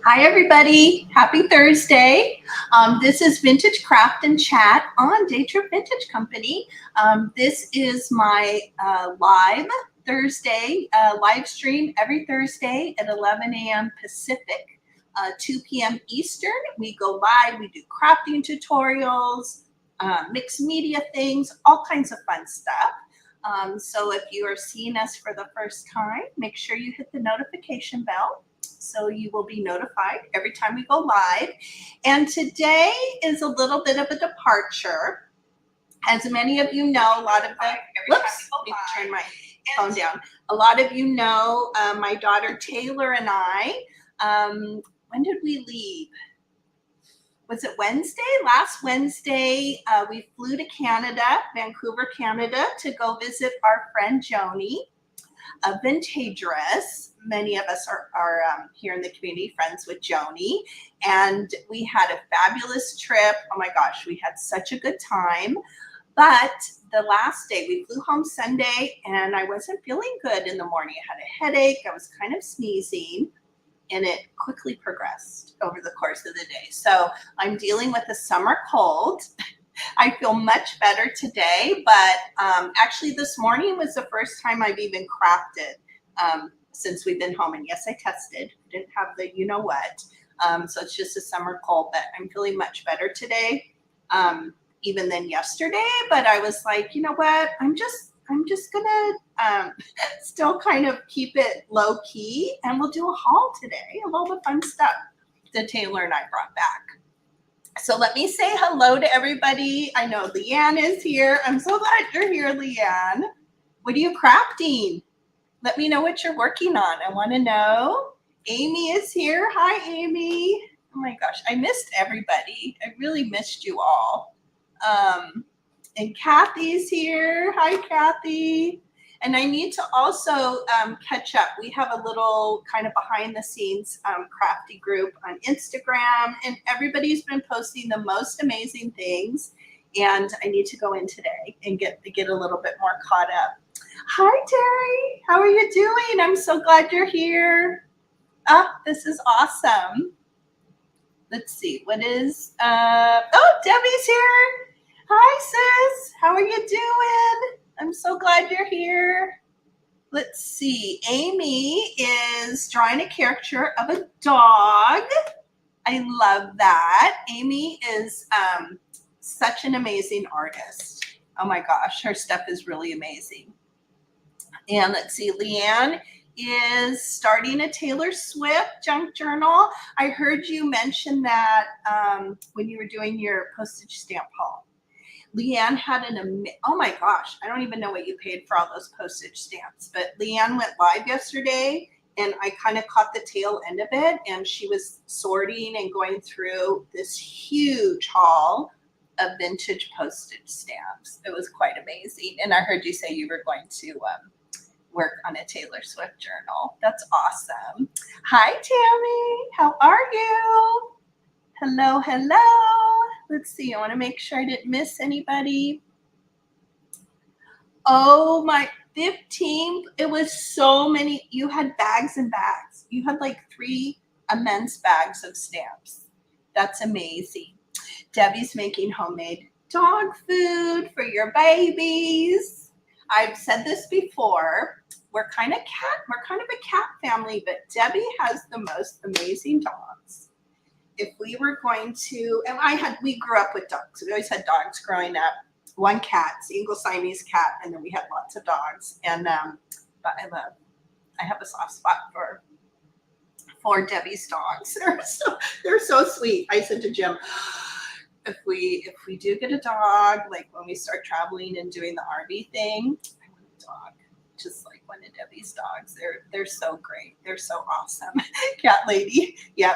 Hi everybody, happy Thursday. This is Vintage Craft and Chat on Day Trip Vintage Company. This is my live Thursday live stream every Thursday at 11 a.m. Pacific, 2 p.m. Eastern. We go live, we do crafting tutorials, mixed media things, all kinds of fun stuff. So if you are seeing us for the first time, make sure you hit the notification bell so you will be notified every time we go live. And today is a little bit of a departure. As many of you know, a lot of the, whoops, let me turn my phone down. A lot of you know my daughter Taylor and I, when did we leave? Was it Wednesday? Last Wednesday, we flew to Canada, Vancouver, Canada, to go visit our friend Joni, a Vintageress. Many of us are here in the community friends with Joni, and we had a fabulous trip. Oh my gosh, we had such a good time. But the last day, we flew home Sunday, and I wasn't feeling good in the morning. I had a headache, I was kind of sneezing, and it quickly progressed over the course of the day. So I'm dealing with a summer cold. I feel much better today, but actually this morning was the first time I've even crafted since we've been home. And yes, I tested, didn't have the you know what. So it's just a summer cold, but I'm feeling much better today, even than yesterday. But I was like, you know what, I'm just gonna still kind of keep it low key, and we'll do a haul today of all the fun stuff that Taylor and I brought back. So let me say hello to everybody. I know Leanne is here. I'm so glad you're here, Leanne. What are you crafting? Let me know what you're working on. I want to know. Amy is here. Hi, Amy. Oh my gosh, I missed everybody. I really missed you all. And Kathy's here. Hi, Kathy. And I need to also catch up. We have a little kind of behind the scenes crafty group on Instagram, and everybody's been posting the most amazing things. And I need to go in today and get a little bit more caught up. Hi, Terry. How are you doing? I'm so glad you're here. This is awesome. Let's see. What is, oh, Debbie's here. Hi, sis. How are you doing? I'm so glad you're here. Let's see. Amy is drawing a caricature of a dog. I love that. Amy is such an amazing artist. Oh my gosh, her stuff is really amazing. And let's see, Leanne is starting a Taylor Swift junk journal. I heard you mention that when you were doing your postage stamp haul. Leanne had oh my gosh, I don't even know what you paid for all those postage stamps, but Leanne went live yesterday, and I kind of caught the tail end of it, and she was sorting and going through this huge haul of vintage postage stamps. It was quite amazing. And I heard you say you were going to work on a Taylor Swift journal. That's awesome. Hi, Tammy. How are you? Hello, hello. Let's see. I want to make sure I didn't miss anybody. Oh, my 15. It was so many. You had bags and bags. You had like 3 immense bags of stamps. That's amazing. Debbie's making homemade dog food for your babies. I've said this before. We're kind of a cat family, but Debbie has the most amazing dogs. If we were going to, and we grew up with dogs. We always had dogs growing up. 1 cat, single Siamese cat, and then we had lots of dogs. And but I have a soft spot for Debbie's dogs. They're so sweet. I said to Jim, if we do get a dog, like when we start traveling and doing the RV thing, I want a dog, just like one of Debbie's dogs. They're so great. They're so awesome. Cat lady. Yep.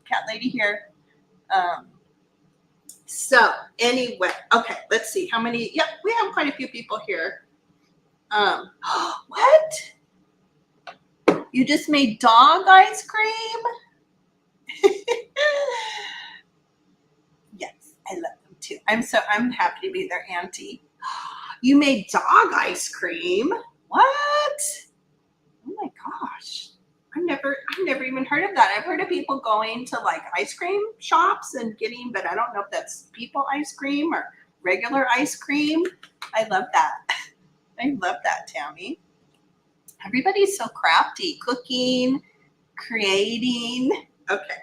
Cat lady here. So anyway, okay, let's see how many. Yep, we have quite a few people here. What? You just made dog ice cream? Yes, I love them too. I'm happy to be their auntie. You made dog ice cream? What? Oh my gosh. I never even heard of that. I've heard of people going to like ice cream shops and getting, but I don't know if that's people ice cream or regular ice cream. I love that. I love that, Tammy. Everybody's so crafty, cooking, creating. Okay,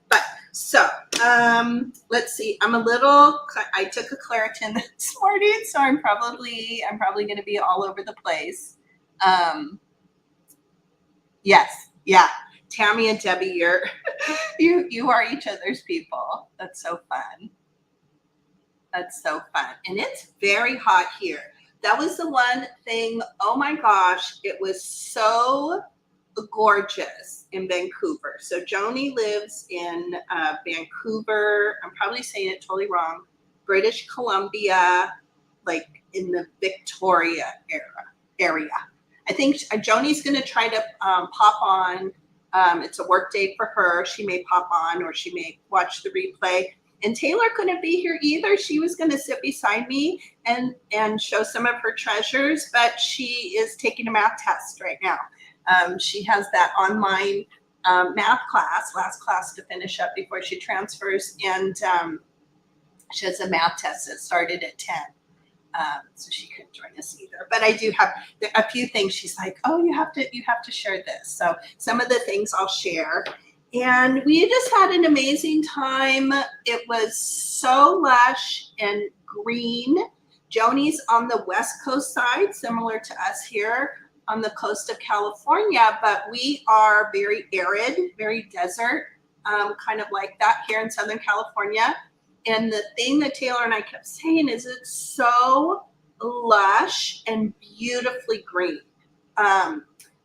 but so let's see. I took a Claritin this morning, so I'm probably going to be all over the place. Yes, yeah. Tammy and Debbie, you are each other's people. That's so fun. That's so fun. And it's very hot here. That was the one thing, oh my gosh, it was so gorgeous in Vancouver. So Joni lives in Vancouver. I'm probably saying it totally wrong. British Columbia, like in the Victoria area. I think Joni's going to try to pop on. It's a work day for her. She may pop on or she may watch the replay. And Taylor couldn't be here either. She was going to sit beside me and show some of her treasures, but she is taking a math test right now. She has that online math class, last class to finish up before she transfers, and she has a math test that started at 10. So she couldn't join us either. But I do have a few things. She's like, oh, you have to share this. So some of the things I'll share. And we just had an amazing time. It was so lush and green. Joni's on the West Coast side, similar to us here on the coast of California, but we are very arid, very desert, kind of like that here in Southern California. And the thing that Taylor and I kept saying is it's so lush and beautifully green.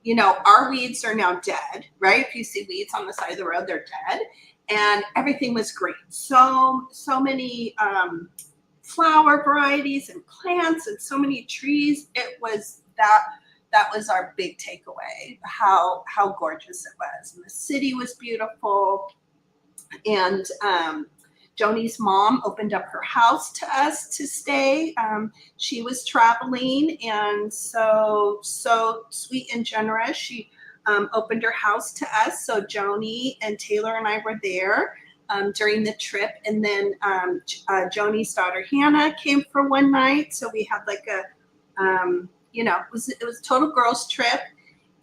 You know, our weeds are now dead, right? If you see weeds on the side of the road, they're dead. And everything was green. So many flower varieties and plants and so many trees. It was that was our big takeaway, how gorgeous it was. And the city was beautiful. And Joni's mom opened up her house to us to stay. She was traveling, and so sweet and generous. She opened her house to us. So Joni and Taylor and I were there during the trip. And then Joni's daughter Hannah came for one night. So we had like a, it was a total girls trip.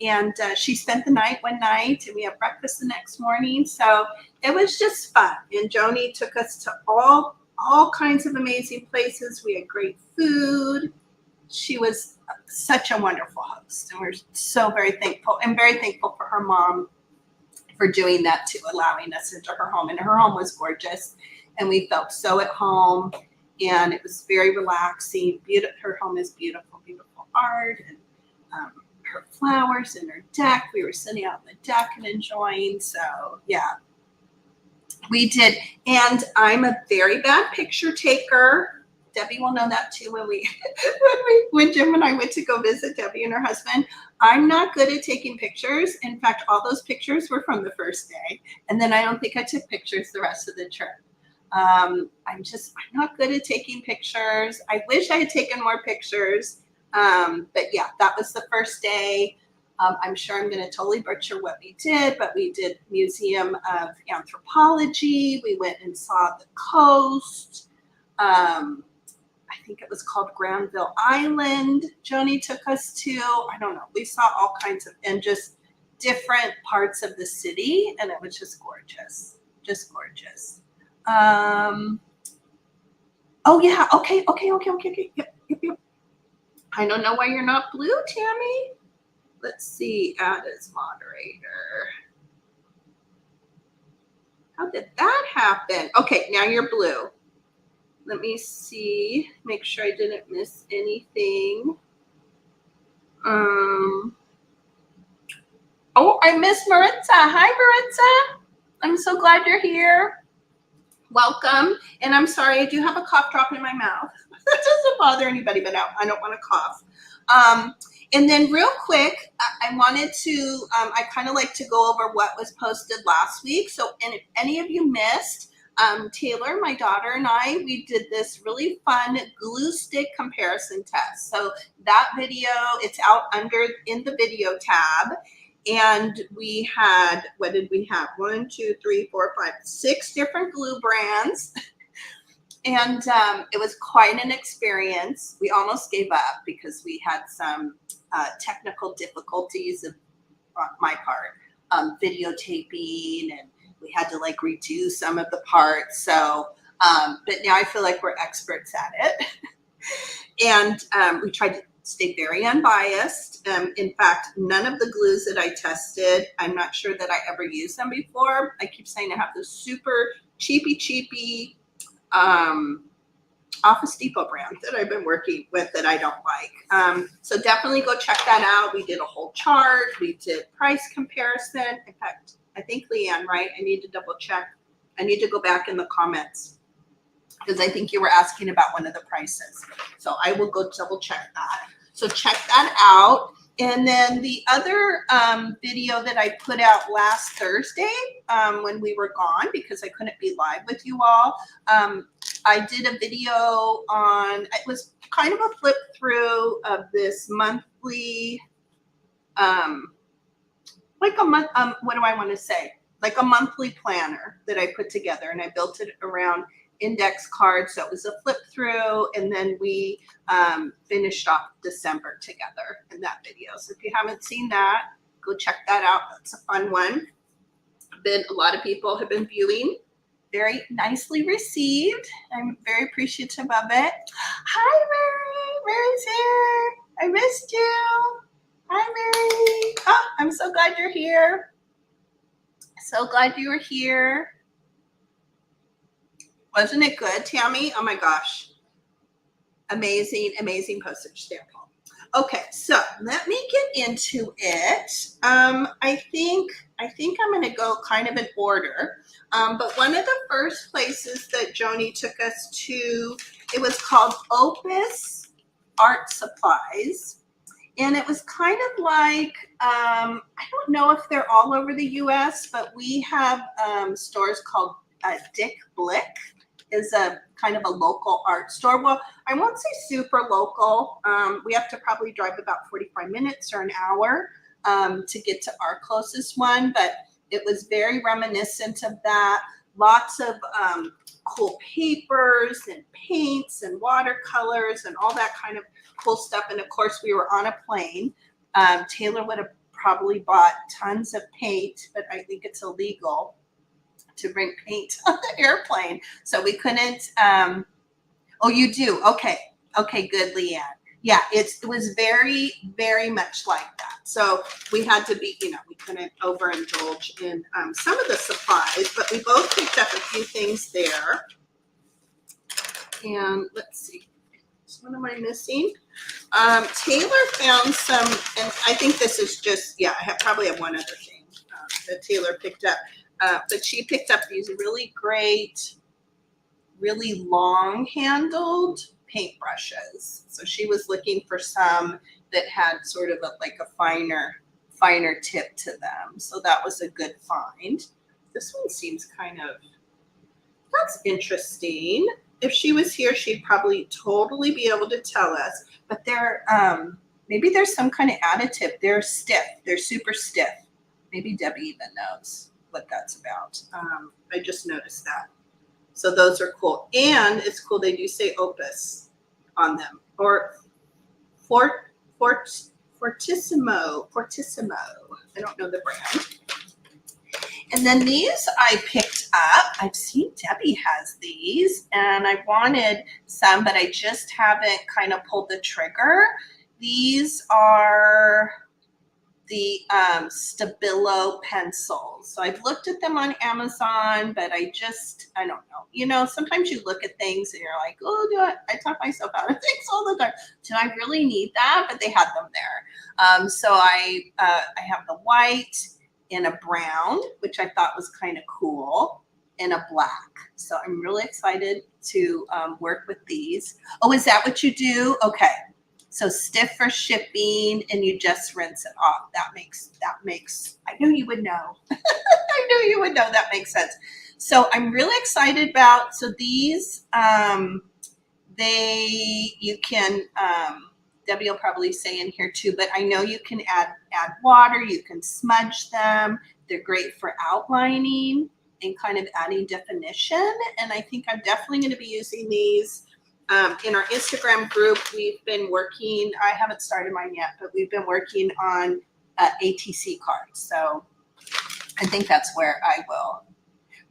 And she spent the night one night, and we had breakfast the next morning. So it was just fun. And Joni took us to all kinds of amazing places. We had great food. She was such a wonderful host, and we're so very thankful. And very thankful for her mom for doing that too, allowing us into her home. And her home was gorgeous, and we felt so at home. And it was very relaxing. Her home is beautiful, beautiful art, and her flowers and her deck. We were sitting out on the deck and enjoying. So yeah, we did. And I'm a very bad picture taker. Debbie will know that too. When Jim and I went to go visit Debbie and her husband, I'm not good at taking pictures. In fact, all those pictures were from the first day. And then I don't think I took pictures the rest of the trip. I'm not good at taking pictures. I wish I had taken more pictures. But yeah, that was the first day. I'm sure I'm going to totally butcher what we did, but we did Museum of Anthropology. We went and saw the coast. I think it was called Granville Island. Joni took us to, I don't know. We saw all kinds of, and just different parts of the city. And it was just gorgeous, just gorgeous. Oh yeah. Okay. Yep. I don't know why you're not blue, Tammy. Let's see, add as moderator. How did that happen? Okay, now you're blue. Let me see, make sure I didn't miss anything. Oh, I missed Maritza. Hi, Maritza. I'm so glad you're here. Welcome. And I'm sorry, I do have a cough drop in my mouth. That doesn't bother anybody, but I don't want to cough. And then real quick, I wanted to, I kind of like to go over what was posted last week. So, and if any of you missed, Taylor, my daughter, and I, we did this really fun glue stick comparison test. So that video, it's out in the video tab. And we had, what did we have? 1, 2, 3, 4, 5, 6 different glue brands. And it was quite an experience. We almost gave up because we had some technical difficulties on my part, videotaping, and we had to like redo some of the parts. So, but now I feel like we're experts at it. And we tried to stay very unbiased. In fact, none of the glues that I tested, I'm not sure that I ever used them before. I keep saying I have this super cheapy Office Depot brand that I've been working with that I don't like. So definitely go check that out. We did a whole chart. We did price comparison. In fact, I think Leanne, right? I need to double check. I need to go back in the comments because I think you were asking about one of the prices. So I will go double check that. So check that out. And then the other video that I put out last Thursday when we were gone because I couldn't be live with you all, I did a video on, it was kind of a flip through of this monthly, like a month, what do I want to say? Like a monthly planner that I put together, and I built it around index cards. So it was a flip through, and then we finished off December together in that video. So if you haven't seen that, go check that out. That's a fun one. A lot of people have been viewing. Very nicely received. I'm very appreciative of it. Hi, Mary. Mary's here. I missed you. Hi, Mary. Oh, I'm so glad you're here. So glad you were here. Wasn't it good, Tammy? Oh my gosh. Amazing, amazing postage stamp. Okay, so let me get into it. I think I'm going to go kind of in order. But one of the first places that Joni took us to, it was called Opus Art Supplies. And it was kind of like, I don't know if they're all over the US, but we have stores called Dick Blick. Is a kind of a local art store. Well, I won't say super local. We have to probably drive about 45 minutes or an hour to get to our closest one, but it was very reminiscent of that. Lots of cool papers and paints and watercolors and all that kind of cool stuff. And of course, we were on a plane. Taylor would have probably bought tons of paint, but I think it's illegal to bring paint on the airplane. So we couldn't, oh, you do? Okay. Okay, good, Leanne. Yeah, it was very, very much like that. So we had to be, we couldn't overindulge in some of the supplies, but we both picked up a few things there. And let's see, what am I missing? Taylor found some, and I think this is just, I probably have one other thing that Taylor picked up. But she picked up these really great, really long-handled paintbrushes. So she was looking for some that had sort of like a finer tip to them. So that was a good find. This one seems kind of, that's interesting. If she was here, she'd probably totally be able to tell us. But they're, maybe there's some kind of additive. They're stiff. They're super stiff. Maybe Debbie even knows what that's about. I just noticed that. So those are cool. And it's cool, they do say Opus on them. Or Fortissimo. I don't know the brand. And then these I picked up. I've seen Debbie has these, and I wanted some, but I just haven't kind of pulled the trigger. These are the Stabilo pencils. So I've looked at them on Amazon, but I don't know. Sometimes you look at things and you're like, oh, I talk myself out of things all the time. Do I really need that? But they had them there. So I have the white and a brown, which I thought was kind of cool, and a black. So I'm really excited to work with these. Oh, is that what you do? Okay. So stiff for shipping, and you just rinse it off. That makes, I knew you would know. I knew you would know. That makes sense. So I'm really excited about, so these, you can Debbie will probably say in here too, but I know you can add water, you can smudge them. They're great for outlining and kind of adding definition. And I think I'm definitely going to be using these in our Instagram group. We've been working, I haven't started mine yet, but we've been working on ATC cards. So I think that's where I will.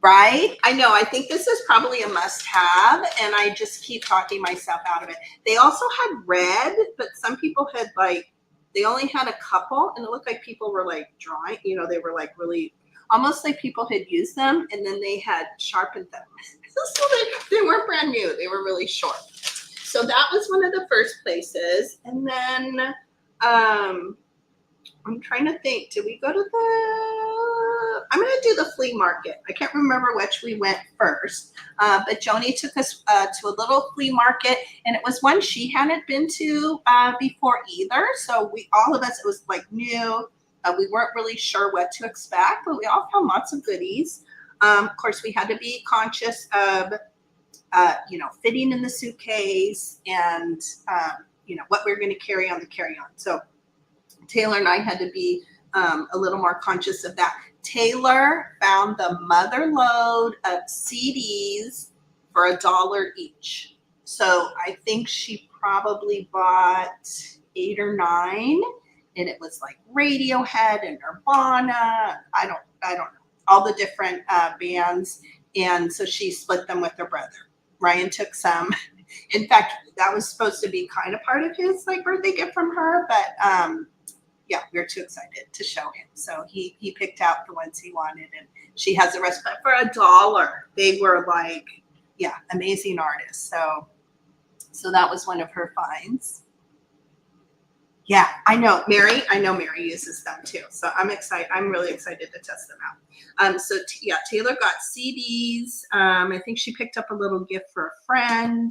Right? I know. I think this is probably a must-have, and I just keep talking myself out of it. They also had red, but some people had they only had a couple, and it looked like people were drawing. They were really almost like people had used them, and then they had sharpened them. So they weren't brand new. They were really short. So that was one of the first places, and then I'm trying to think. Did we go to I'm going to do the flea market. I can't remember which we went first, but Joni took us to a little flea market, and it was one she hadn't been to before either. So all of us, it was new. We weren't really sure what to expect, but we all found lots of goodies. Of course, we had to be conscious of, fitting in the suitcase and, what we were going to carry on the carry-on. So Taylor and I had to be a little more conscious of that. Taylor found the mother load of CDs for $1 each. So I think she probably bought 8 or 9, and it was Radiohead and Nirvana. I don't know, all the different bands. And so she split them with her brother. Ryan took some. In fact, that was supposed to be kind of part of his birthday gift from her, but yeah, we were too excited to show him. So he picked out the ones he wanted, and she has the rest. But for $1, they were amazing artists. So that was one of her finds. Yeah, I know Mary uses them too. So I'm excited. I'm really excited to test them out. So Taylor got CDs. I think she picked up a little gift for a friend.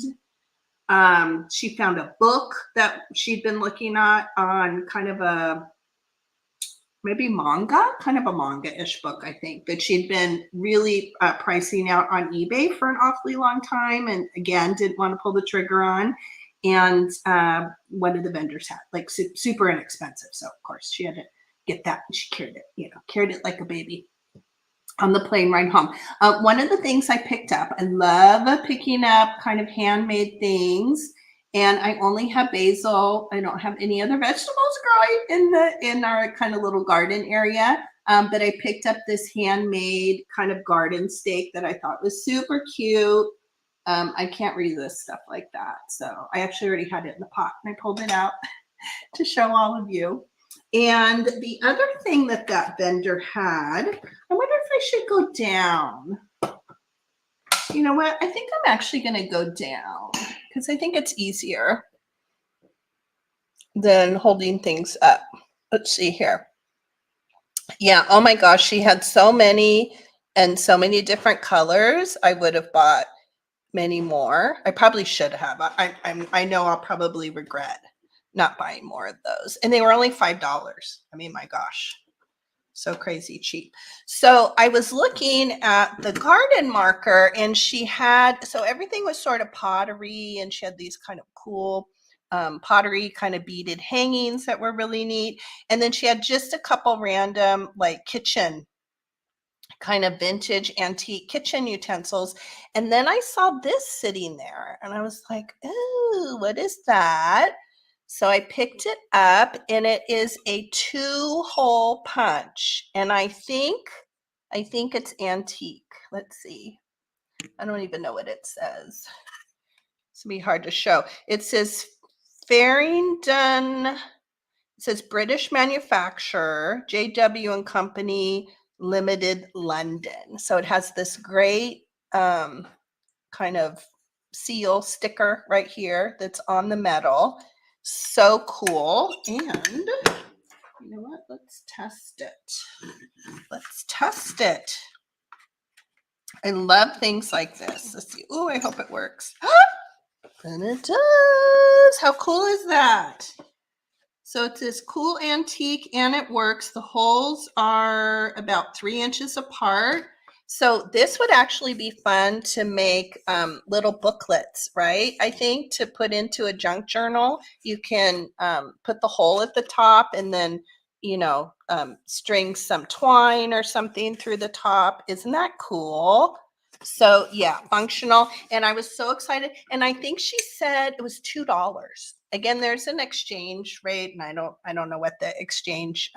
She found a book that she'd been looking at on kind of a manga-ish book, I think, that she'd been really pricing out on eBay for an awfully long time, and again, didn't want to pull the trigger on. And one of the vendors had super inexpensive. So of course she had to get that, and she carried it like a baby on the plane ride home. One of the things I picked up, I love picking up kind of handmade things, and I only have basil. I don't have any other vegetables growing in our kind of little garden area. But I picked up this handmade kind of garden stake that I thought was super cute. I can't resist stuff like that. So I actually already had it in the pot, and I pulled it out to show all of you. And the other thing that vendor had, I wonder if I should go down. You know what? I think I'm actually going to go down because I think it's easier than holding things up. Let's see here. Yeah. Oh my gosh. She had so many and so many different colors. I would have bought many more. I probably should have. I know I'll probably regret not buying more of those. And they were only $5. I mean, my gosh, so crazy cheap. So I was looking at the garden marker, and she had, so everything was sort of pottery, and she had these kind of cool pottery kind of beaded hangings that were really neat. And then she had just a couple random kitchen kind of vintage antique kitchen utensils. And then I saw this sitting there, and I was like, oh, what is that? So I picked it up, and it is a 2-hole punch. And I think it's antique. Let's see. I don't even know what it says. It's gonna be hard to show. It says Farringdon. It says British manufacturer, JW and Company Limited, London. So it has this great kind of seal sticker right here that's on the metal. So cool. And you know what? Let's test it. I love things like this. Let's see. Oh, I hope it works. And it does. How cool is that? So it's this cool antique, and it works. The holes are about 3 inches apart. So this would actually be fun to make little booklets, right? I think to put into a junk journal, you can put the hole at the top and then, string some twine or something through the top. Isn't that cool? So yeah, functional. And I was so excited. And I think she said it was $2. Again, there's an exchange rate, and I don't know what the exchange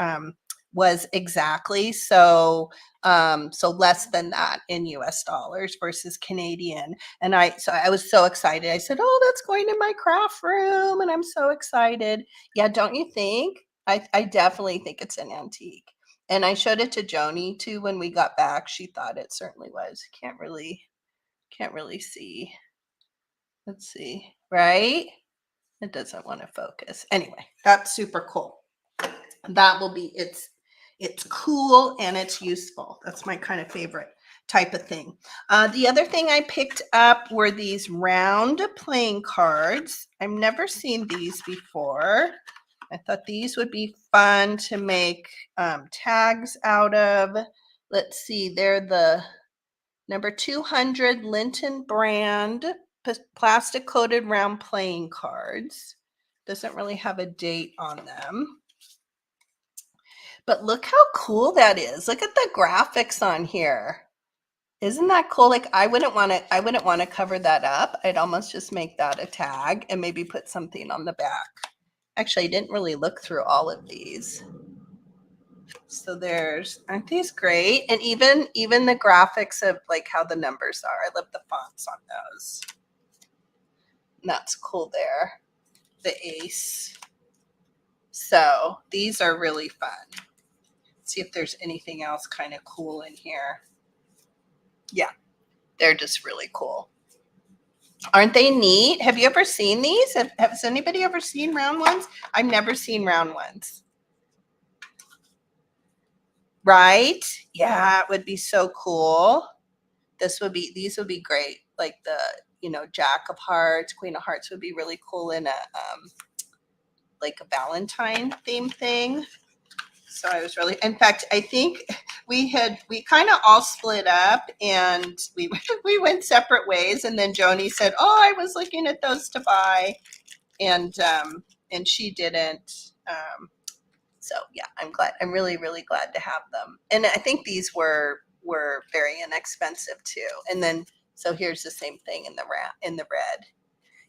was exactly. So less than that in US dollars versus Canadian. And I was so excited. I said, oh, that's going in my craft room. And I'm so excited. Yeah, don't you think? I definitely think it's an antique. And I showed it to Joni too when we got back. She thought it certainly was. Can't really see. Let's see, right? It doesn't want to focus. Anyway, that's super cool. That will be it's cool and it's useful. That's my kind of favorite type of thing. The other thing I picked up were these round playing cards. I've never seen these before. I thought these would be fun to make tags out of. Let's see, they're the number 200 Linton brand plastic coated round playing cards. Doesn't really have a date on them. But look how cool that is. Look at the graphics on here. Isn't that cool? Like I wouldn't want to cover that up. I'd almost just make that a tag and maybe put something on the back. Actually, I didn't really look through all of these. So aren't these great? And even the graphics of like how the numbers are. I love the fonts on those. And that's cool there. The ace. So these are really fun. See if there's anything else kind of cool in here. Yeah, they're just really cool. Aren't they neat? Have you ever seen these? Has anybody ever seen round ones? I've never seen round ones. Right? Yeah, it would be so cool. These would be great. Like the, Jack of Hearts, Queen of Hearts would be really cool in a like a Valentine theme thing. So I was really, in fact, I think we kind of all split up and we went separate ways. And then Joni said, oh, I was looking at those to buy. And she didn't. So yeah, I'm really, really glad to have them. And I think these were very inexpensive too. And then, so here's the same thing in the red.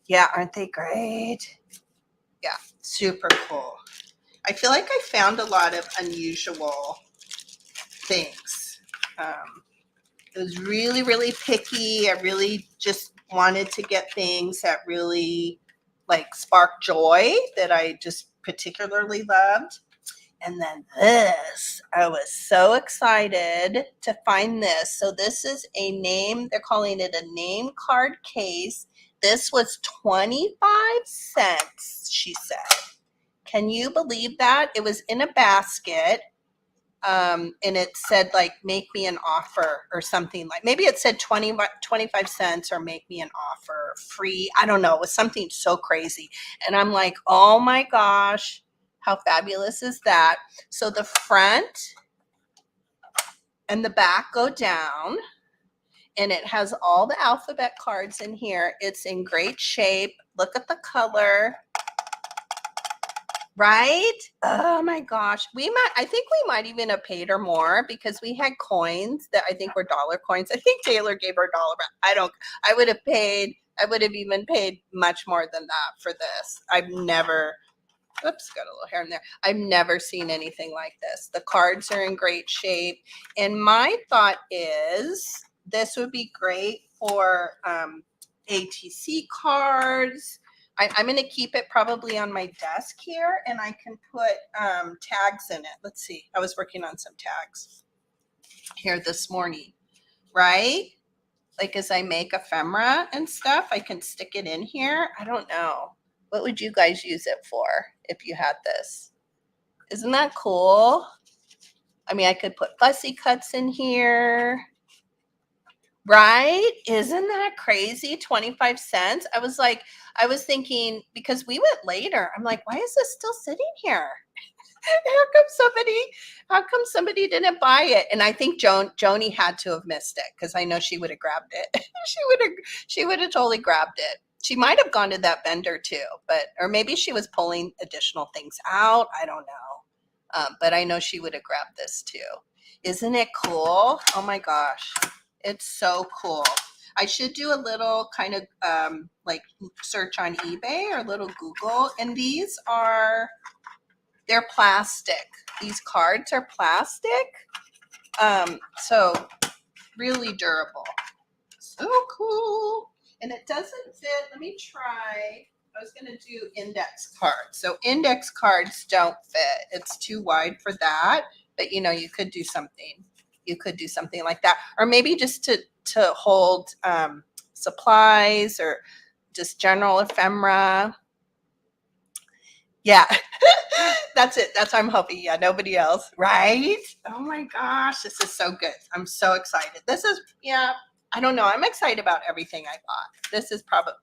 Yeah. Aren't they great? Yeah. Super cool. I feel like I found a lot of unusual things. I was really, really picky. I really just wanted to get things that really like spark joy that I just particularly loved. And then this, I was so excited to find this. So this is they're calling it a name card case. This was 25 cents, she said. Can you believe that? It was in a basket. And it said like, make me an offer or something like, maybe it said 25 cents or make me an offer free. I don't know. It was something so crazy. And I'm like, oh my gosh, how fabulous is that? So the front and the back go down and it has all the alphabet cards in here. It's in great shape. Look at the color. Right? Oh my gosh. I think we might even have paid her more because we had coins that I think were dollar coins. I think Taylor gave her a dollar, but I would have even paid much more than that for this. Got a little hair in there. I've never seen anything like this. The cards are in great shape. And my thought is this would be great for ATC cards. I'm going to keep it probably on my desk here and I can put tags in it. Let's see. I was working on some tags here this morning, right? Like as I make ephemera and stuff, I can stick it in here. I don't know. What would you guys use it for if you had this? Isn't that cool? I mean, I could put fussy cuts in here. Right? Isn't that crazy? 25 cents. I was thinking, because we went later, I'm like, why is this still sitting here? How come somebody didn't buy it? And I think Joni had to have missed it because I know she would have grabbed it. She would have totally grabbed it. She might have gone to that vendor too, but or maybe she was pulling additional things out. I don't know. But I know she would have grabbed this too. Isn't it cool? Oh my gosh. It's so cool. I should do a little kind of like search on eBay or a little Google. And they're plastic. These cards are plastic. So really durable. So cool. And it doesn't fit. Let me try. I was going to do index cards. So index cards don't fit. It's too wide for that. But you know, you could do something. You could do something like that. Or maybe just to hold supplies or just general ephemera. Yeah, that's it. That's why I'm hoping. Yeah, nobody else, right? Oh my gosh, this is so good. I'm so excited. This is, yeah, I don't know. I'm excited about everything I bought. This is probably,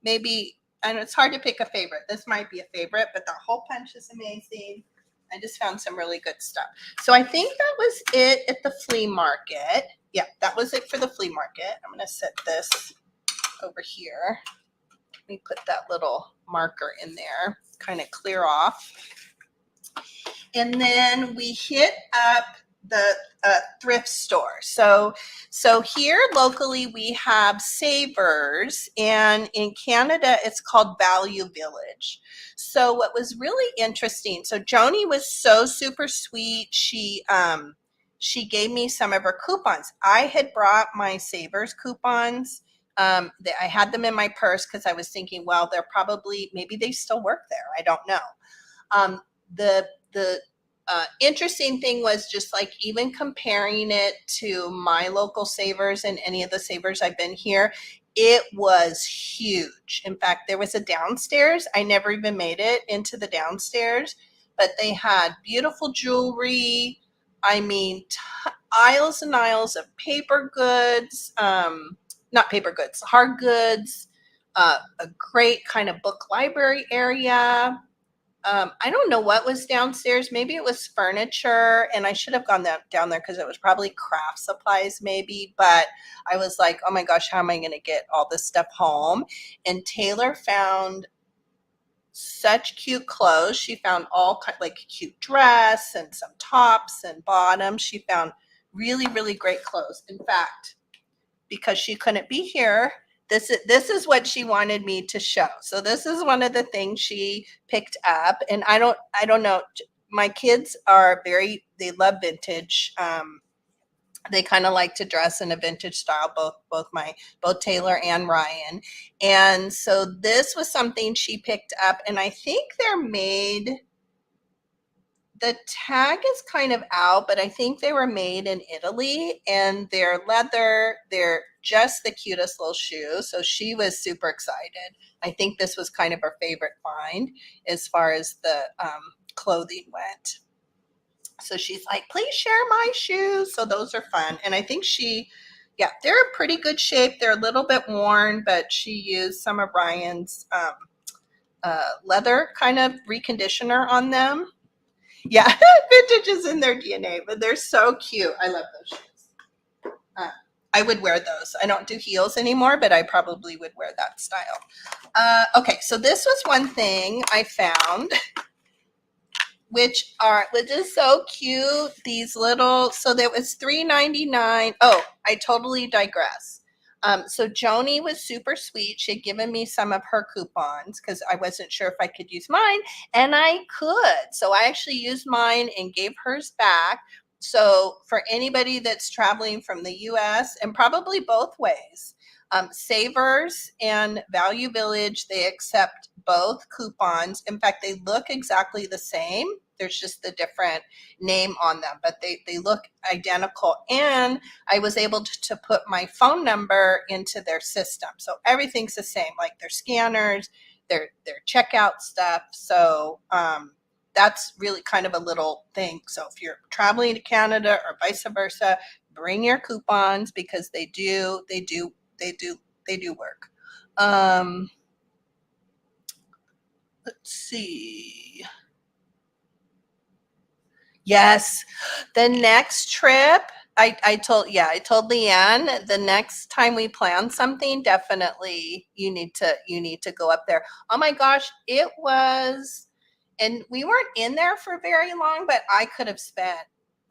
maybe, and it's hard to pick a favorite. This might be a favorite, but the whole bunch is amazing. I just found some really good stuff. So I think that was it at the flea market. Yeah, that was it for the flea market. I'm going to set this over here. Let me put that little marker in there, kind of clear off. And then we hit up the thrift store. So here locally we have Savers, and in Canada it's called Value Village. So what was really interesting, so Joni was so super sweet. She gave me some of her coupons. I had brought my Savers coupons. I had them in my purse because I was thinking, well, they're probably, maybe they still work there. I don't know. The interesting thing was just like even comparing it to my local Savers and any of the Savers I've been here, it was huge. In fact, there was a downstairs. I never even made it into the downstairs, but they had beautiful jewelry. I mean, aisles and aisles of paper goods, not paper goods, hard goods, a great kind of book library area. I don't know what was downstairs. Maybe it was furniture, and I should have gone down there because it was probably craft supplies maybe, but I was like, oh my gosh, how am I going to get all this stuff home? And Taylor found such cute clothes. She found all like cute dress and some tops and bottoms. She found really, really great clothes. In fact, because she couldn't be here, this is what she wanted me to show. So this is one of the things she picked up, and I don't know. My kids are they love vintage. They kind of like to dress in a vintage style, both Taylor and Ryan. And so this was something she picked up, and I think they're made, the tag is kind of out, but I think they were made in Italy, and they're leather. They're just the cutest little shoes. So she was super excited. I think this was kind of her favorite find as far as the clothing went. So she's like, please share my shoes. So those are fun. And I think yeah, they're in pretty good shape. They're a little bit worn, but she used some of Ryan's leather kind of reconditioner on them. Yeah, vintage is in their DNA, but they're so cute. I love those shoes. I would wear those. I don't do heels anymore, but I probably would wear that style. Okay, so this was one thing I found, which is so cute. These little, so there was $3.99. Oh, I totally digress. So Joni was super sweet. She had given me some of her coupons because I wasn't sure if I could use mine, and I could. So I actually used mine and gave hers back. So for anybody that's traveling from the US, and probably both ways, Savers and Value Village, they accept both coupons. In fact, they look exactly the same. There's just a different name on them, but they look identical. And I was able to put my phone number into their system. So everything's the same, like their scanners, their checkout stuff. So that's really kind of a little thing. So if you're traveling to Canada or vice versa, bring your coupons because they do work. Let's see. Yes. The next trip, I told Leanne the next time we plan something, definitely you need to go up there. Oh my gosh, it was, and we weren't in there for very long, but I could have spent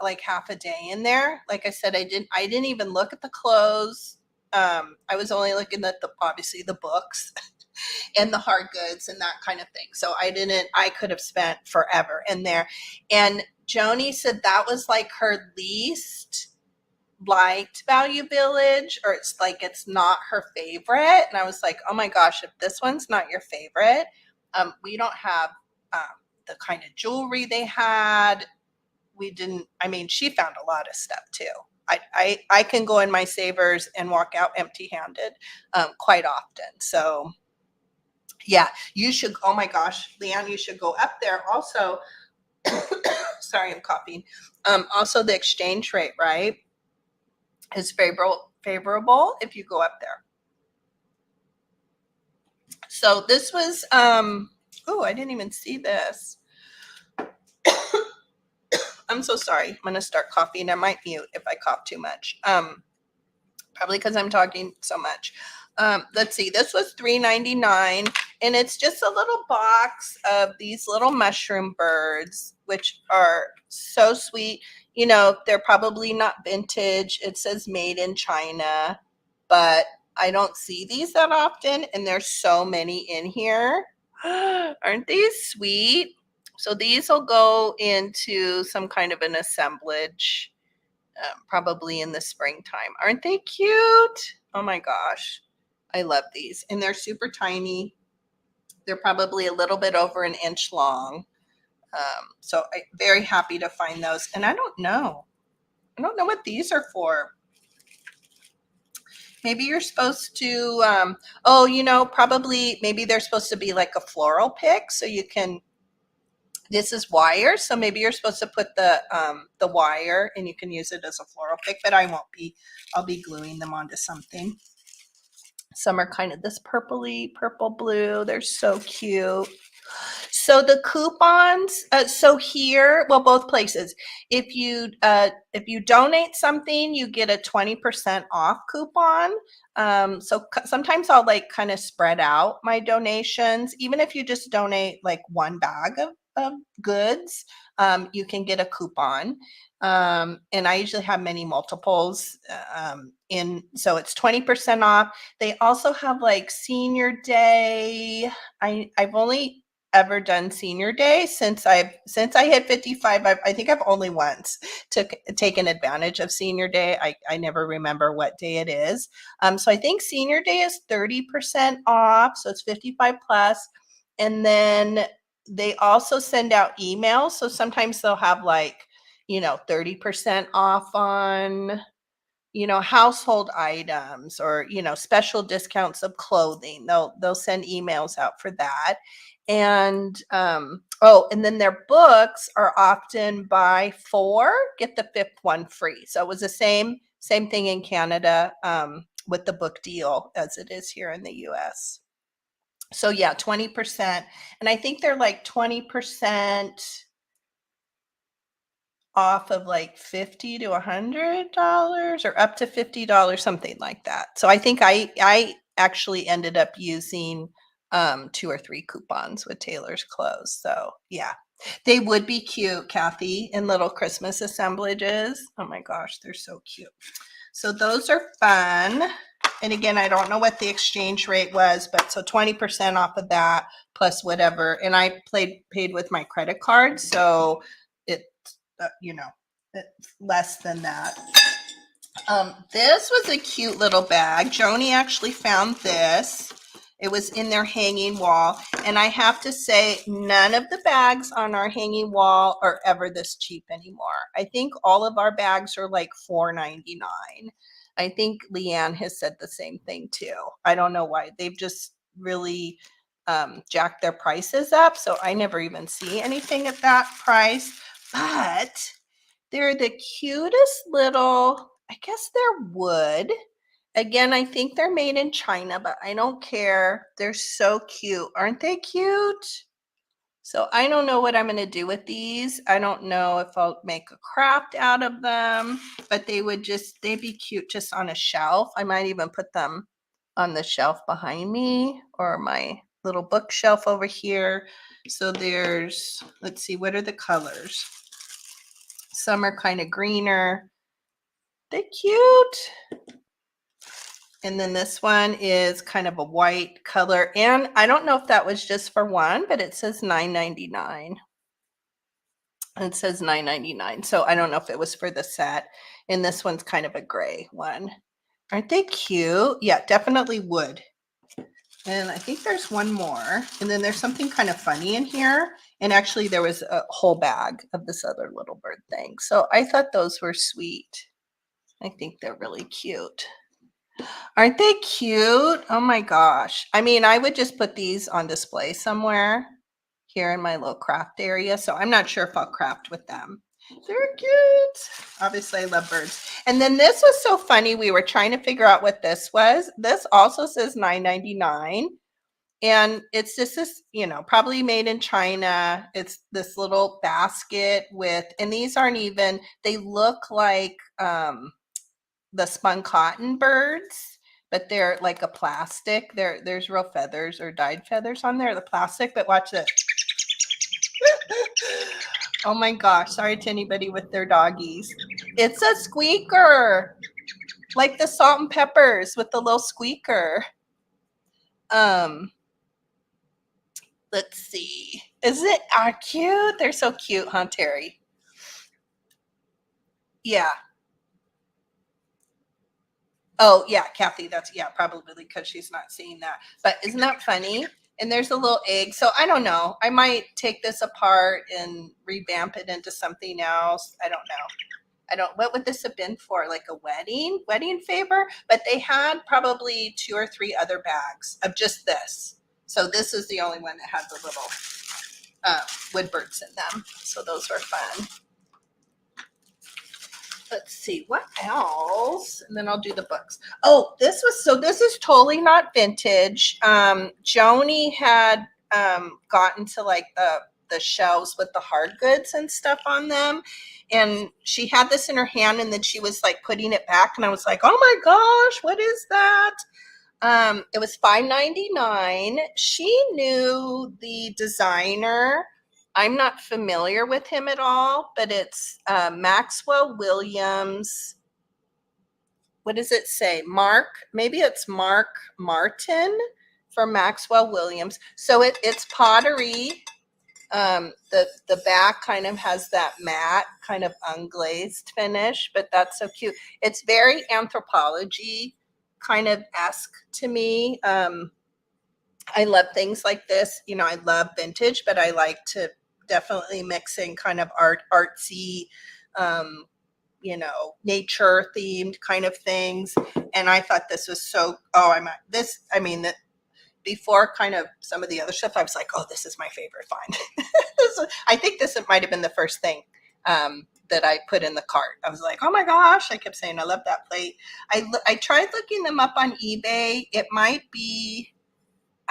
like half a day in there. Like I said, I didn't even look at the clothes. I was only looking at the obviously the books and the hard goods and that kind of thing. So I could have spent forever in there. And Joni said that was like her least liked Value Village, or it's like it's not her favorite. And I was like, oh my gosh, if this one's not your favorite, we don't have um, the kind of jewelry they had. We didn't, I mean, she found a lot of stuff too. I can go in my savers and walk out empty handed quite often. So yeah, you should. Oh my gosh, Leanne, you should go up there. Also, sorry, I'm coughing. Also, the exchange rate, right, is favorable if you go up there. So this was. Oh, I didn't even see this. I'm so sorry. I'm gonna start coughing. I might mute if I cough too much. Probably because I'm talking so much. Let's see, this was $3.99, and it's just a little box of these little mushroom birds, which are so sweet. You know, they're probably not vintage. It says made in China, but I don't see these that often, and there's so many in here. Aren't these sweet? So these will go into some kind of an assemblage probably in the springtime. Aren't they cute? Oh my gosh. I love these. And they're super tiny. They're probably a little bit over an inch long. So I'm very happy to find those. And I don't know. I don't know what these are for. Maybe you're supposed to, oh, you know, probably maybe they're supposed to be like a floral pick. So you can, this is wire. So maybe you're supposed to put the wire and you can use it as a floral pick, but I won't be, I'll be gluing them onto something. Some are kind of this purpley, purple blue. They're so cute. So the coupons, so here, well, both places. If you donate something, you get a 20% off coupon. So sometimes I'll like kind of spread out my donations. Even if you just donate like one bag of goods, you can get a coupon. And I usually have many multiples in, so it's 20% off. They also have like senior day. I've only ever done senior day since I hit 55. I think I've only once taken advantage of senior day. I never remember what day it is. So I think senior day is 30% off. So it's 55 plus. And then they also send out emails. So sometimes they'll have like, you know, 30% off on, you know, household items, or, you know, special discounts of clothing. They'll send emails out for that. And oh, and then their books are often buy four, get the fifth one free. So it was the same thing in Canada with the book deal as it is here in the US. So yeah, 20%. And I think they're like 20% off of like $50 to $100 or up to $50, something like that. So I think I actually ended up using two or three coupons with Taylor's clothes. So yeah, they would be cute, Kathy, in little Christmas assemblages. Oh my gosh, they're so cute. So those are fun. And again, I don't know what the exchange rate was, but so 20% off of that plus whatever. And I paid with my credit card, so it you know, less than that. This was a cute little bag. Joni actually found this. It was in their hanging wall. And I have to say, none of the bags on our hanging wall are ever this cheap anymore. I think all of our bags are like $4.99. I think Leanne has said the same thing too. I don't know why. They've just really jacked their prices up. So I never even see anything at that price. But they're the cutest little, I guess they're wood. Again, I think they're made in China, but I don't care. They're so cute. Aren't they cute? So I don't know what I'm going to do with these. I don't know if I'll make a craft out of them, but they'd be cute just on a shelf. I might even put them on the shelf behind me or my little bookshelf over here. So there's, let's see, what are the colors? Some are kind of greener. They're cute. And then this one is kind of a white color. And I don't know if that was just for one, but it says $9.99. It says $9.99. So I don't know if it was for the set. And this one's kind of a gray one. Aren't they cute? Yeah, definitely wood. And I think there's one more. And then there's something kind of funny in here. And actually there was a whole bag of this other little bird thing. So I thought those were sweet. I think they're really cute. Aren't they cute? Oh my gosh. I mean, I would just put these on display somewhere here in my little craft area. So I'm not sure if I'll craft with them. They're cute. Obviously, I love birds. And then this was so funny. We were trying to figure out what this was. This also says $9.99. And it's just this, you know, probably made in China. It's this little basket with, and these aren't even, they look like the spun cotton birds, but they're like a plastic. There's real feathers or dyed feathers on there, the plastic, but watch this. Oh my gosh, sorry to anybody with their doggies. It's a squeaker, like the salt and peppers with the little squeaker. Let's see. Is it cute? They're so cute, huh, Terry? Yeah. Oh, yeah, Kathy, that's, yeah, probably because she's not seeing that. But isn't that funny? And there's a little egg. So I don't know. I might take this apart and revamp it into something else. I don't know. What would this have been for? Like a wedding favor? But they had probably 2 or 3 other bags of just this. So this is the only one that had the little wood birds in them. So those were fun. Let's see what else, and then I'll do the books. Oh, this is totally not vintage. Joni had gotten to like the shelves with the hard goods and stuff on them, and she had this in her hand, and then she was like putting it back, and I was like, oh my gosh, what is that? It was $5.99. She knew the designer. I'm not familiar with him at all, but it's Maxwell Williams. What does it say? Maybe it's Mark Martin for Maxwell Williams. So it's pottery. The back kind of has that matte kind of unglazed finish, but that's so cute. It's very anthropology kind of esque to me. I love things like this. You know, I love vintage, but I like to definitely mix in kind of artsy, you know, nature themed kind of things. And I thought this was so, that before kind of some of the other stuff, I was like, oh, this is my favorite find. I think this might have been the first thing that I put in the cart. I was like, oh my gosh, I kept saying, I love that plate. I tried looking them up on eBay. It might be,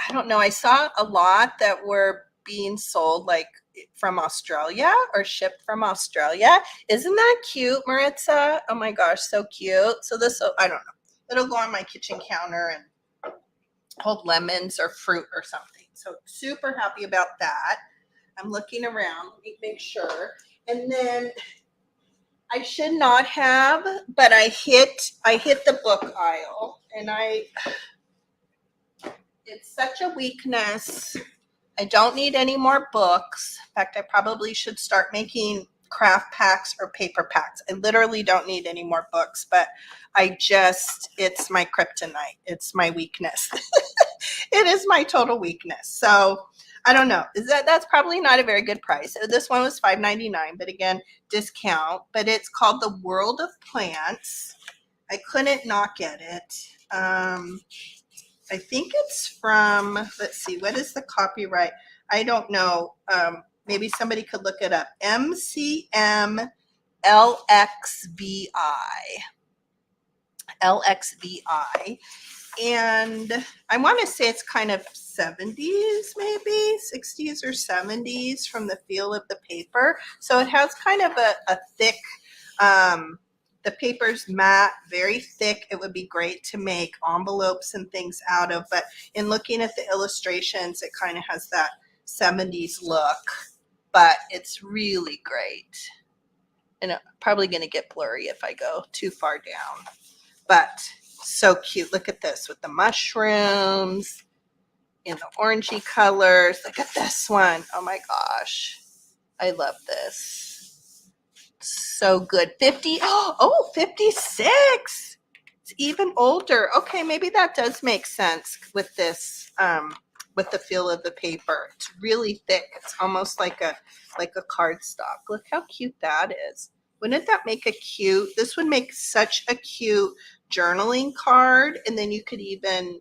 I don't know. I saw a lot that were being sold like from Australia or shipped from Australia. Isn't that cute, Maritza? Oh my gosh, so cute. So this, I don't know. It'll go on my kitchen counter and hold lemons or fruit or something. So super happy about that. I'm looking around. Let me make sure. And then I should not have, but I hit the book aisle, and it's such a weakness. I don't need any more books. In fact, I probably should start making craft packs or paper packs. I literally don't need any more books, but it's my kryptonite. It's my weakness. It is my total weakness. So I don't know. That's probably not a very good price. This one was $5.99, but again, discount. But it's called The World of Plants. I couldn't not get it. I think it's from, let's see, what is the copyright? I don't know. Maybe somebody could look it up. MCM LXVI. LXVI. And I want to say it's kind of 70s, maybe 60s or 70s from the feel of the paper. So it has kind of a thick, the paper's matte, very thick. It would be great to make envelopes and things out of, but in looking at the illustrations, it kind of has that 70s look, but it's really great. And I'm probably going to get blurry if I go too far down, but so cute. Look at this with the mushrooms in the orangey colors. Look at this one. Oh my gosh. I love this. So good. 50. Oh, 56. It's even older. Okay, maybe that does make sense with this, with the feel of the paper. It's really thick. It's almost like a cardstock. Look how cute that is. Wouldn't that make a cute, this would make such a cute journaling card. And then you could even,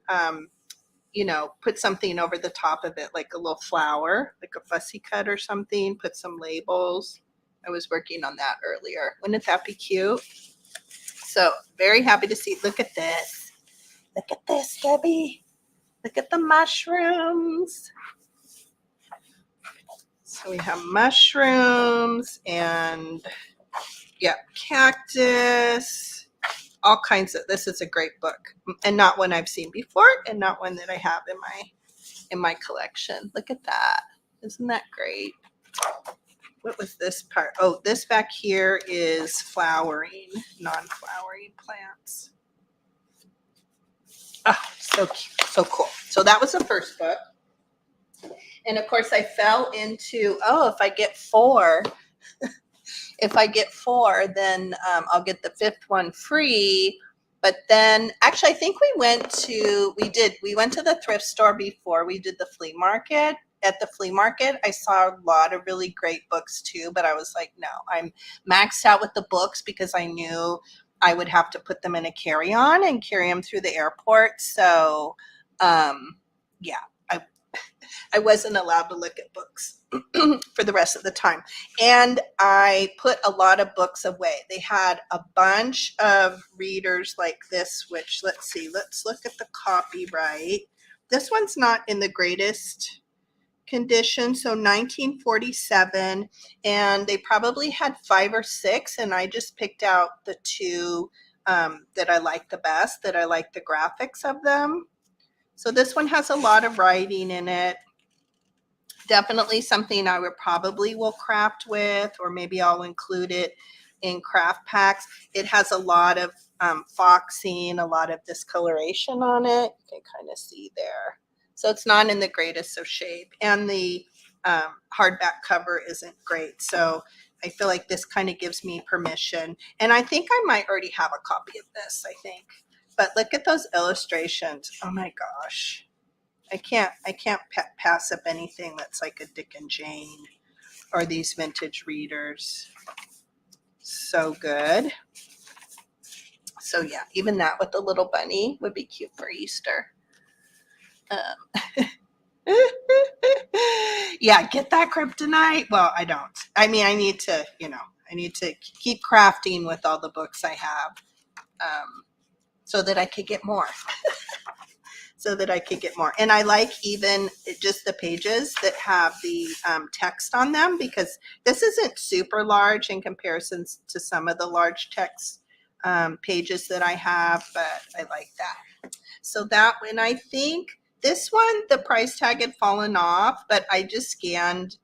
you know, put something over the top of it, like a little flower, like a fussy cut or something, put some labels. I was working on that earlier. Wouldn't that be cute? So very happy to see. Look at this. Look at this, Debbie. Look at the mushrooms. So we have mushrooms and yeah, cactus, all kinds of, this is a great book and not one I've seen before and not one that I have in my collection. Look at that. Isn't that great? What was this part? Oh, this back here is flowering, non-flowering plants. Oh, so cute, so cool. So that was the first book. And of course I fell into, oh, if I get four, then I'll get the fifth one free. But then actually I think we went to the thrift store before we did the flea market. At the flea market, I saw a lot of really great books too, but I was like, no, I'm maxed out with the books because I knew I would have to put them in a carry-on and carry them through the airport. So yeah, I wasn't allowed to look at books for the rest of the time. And I put a lot of books away. They had a bunch of readers like this, which let's see, let's look at the copyright. This one's not in the greatest condition, so 1947, and they probably had 5 or 6, and I just picked out the 2 that I like the best, that I like the graphics of them. So this one has a lot of writing in it. Definitely something I would probably will craft with, or maybe I'll include it in craft packs. It has a lot of foxing, a lot of discoloration on it. You can kind of see there. So it's not in the greatest of shape. And the hardback cover isn't great. So I feel like this kind of gives me permission. And I think I might already have a copy of this, I think. But look at those illustrations. Oh my gosh. I can't pass up anything that's like a Dick and Jane or these vintage readers. So good. So yeah, even that with the little bunny would be cute for Easter. Yeah, get that kryptonite. Well, I don't. I mean, I need to, I need to keep crafting with all the books I have, so that I could get more. And I like even just the pages that have the text on them, because this isn't super large in comparison to some of the large text pages that I have, but I like that. So that one, I think this one, the price tag had fallen off, but I scanned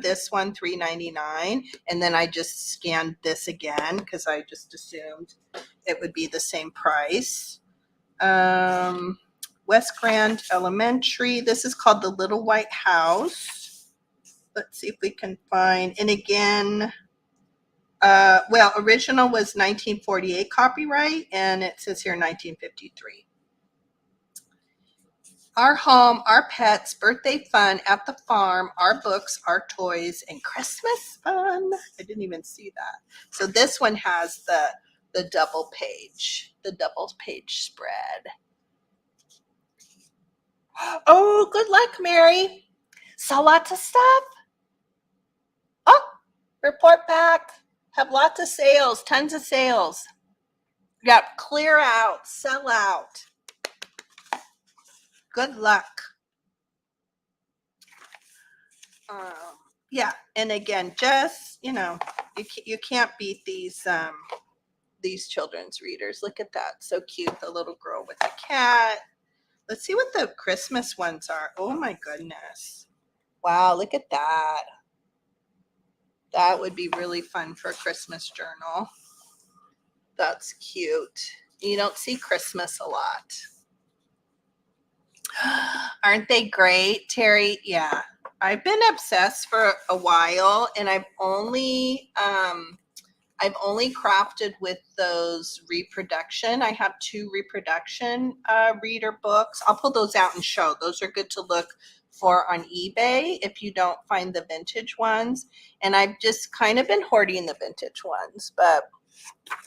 this one, $3.99, and then I just scanned this again because I just assumed it would be the same price. West Grand Elementary. This is called The Little White House. Let's see if we can find, and again, well, original was 1948 copyright, and it says here 1953. Our home, our pets, birthday fun at the farm, our books, our toys, and Christmas fun. I didn't even see that. So this one has the double page spread. Oh, good luck, Mary. Saw lots of stuff. Oh, report back. Have lots of sales, tons of sales. Yep, clear out, sell out. Good luck. Yeah, and again, just, you know, you can't beat these children's readers. Look at that. So cute. The little girl with the cat. Let's see what the Christmas ones are. Oh my goodness. Wow, look at that. That would be really fun for a Christmas journal. That's cute. You don't see Christmas a lot. Aren't they great, Terry? Yeah. I've been obsessed for a while, and I've only crafted with those reproduction. I have 2 reproduction reader books. I'll pull those out and show. Those are good to look for on eBay if you don't find the vintage ones. And I've just kind of been hoarding the vintage ones, but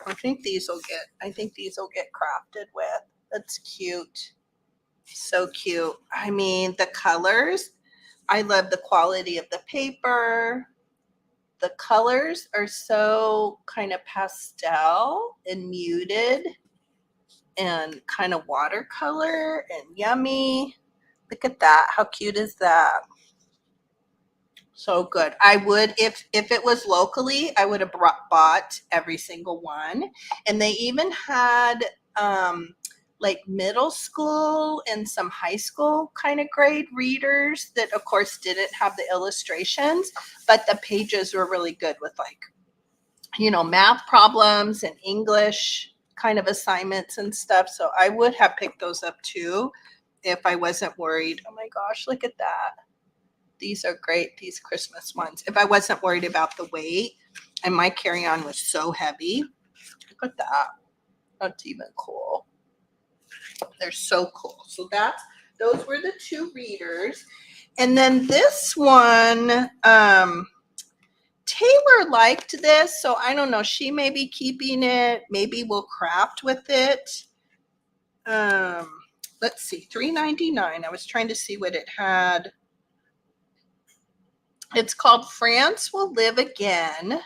I think these will get crafted with. That's cute. So cute. I mean, the colors, I love the quality of the paper. The colors are so kind of pastel and muted and kind of watercolor and yummy. Look at that. How cute is that? So good. I would, if it was locally, I would have bought every single one. And they even had like middle school and some high school kind of grade readers that of course didn't have the illustrations, but the pages were really good with, like, you know, math problems and English kind of assignments and stuff. So I would have picked those up too if I wasn't worried. Oh my gosh, look at that. These are great, these Christmas ones. If I wasn't worried about the weight, and my carry-on was so heavy. Look at that. That's even cool. They're so cool. So those were the 2 readers. And then this one, Taylor liked this, so I don't know. She may be keeping it. Maybe we'll craft with it. Let's see, $3.99. I was trying to see what it had. It's called France Will Live Again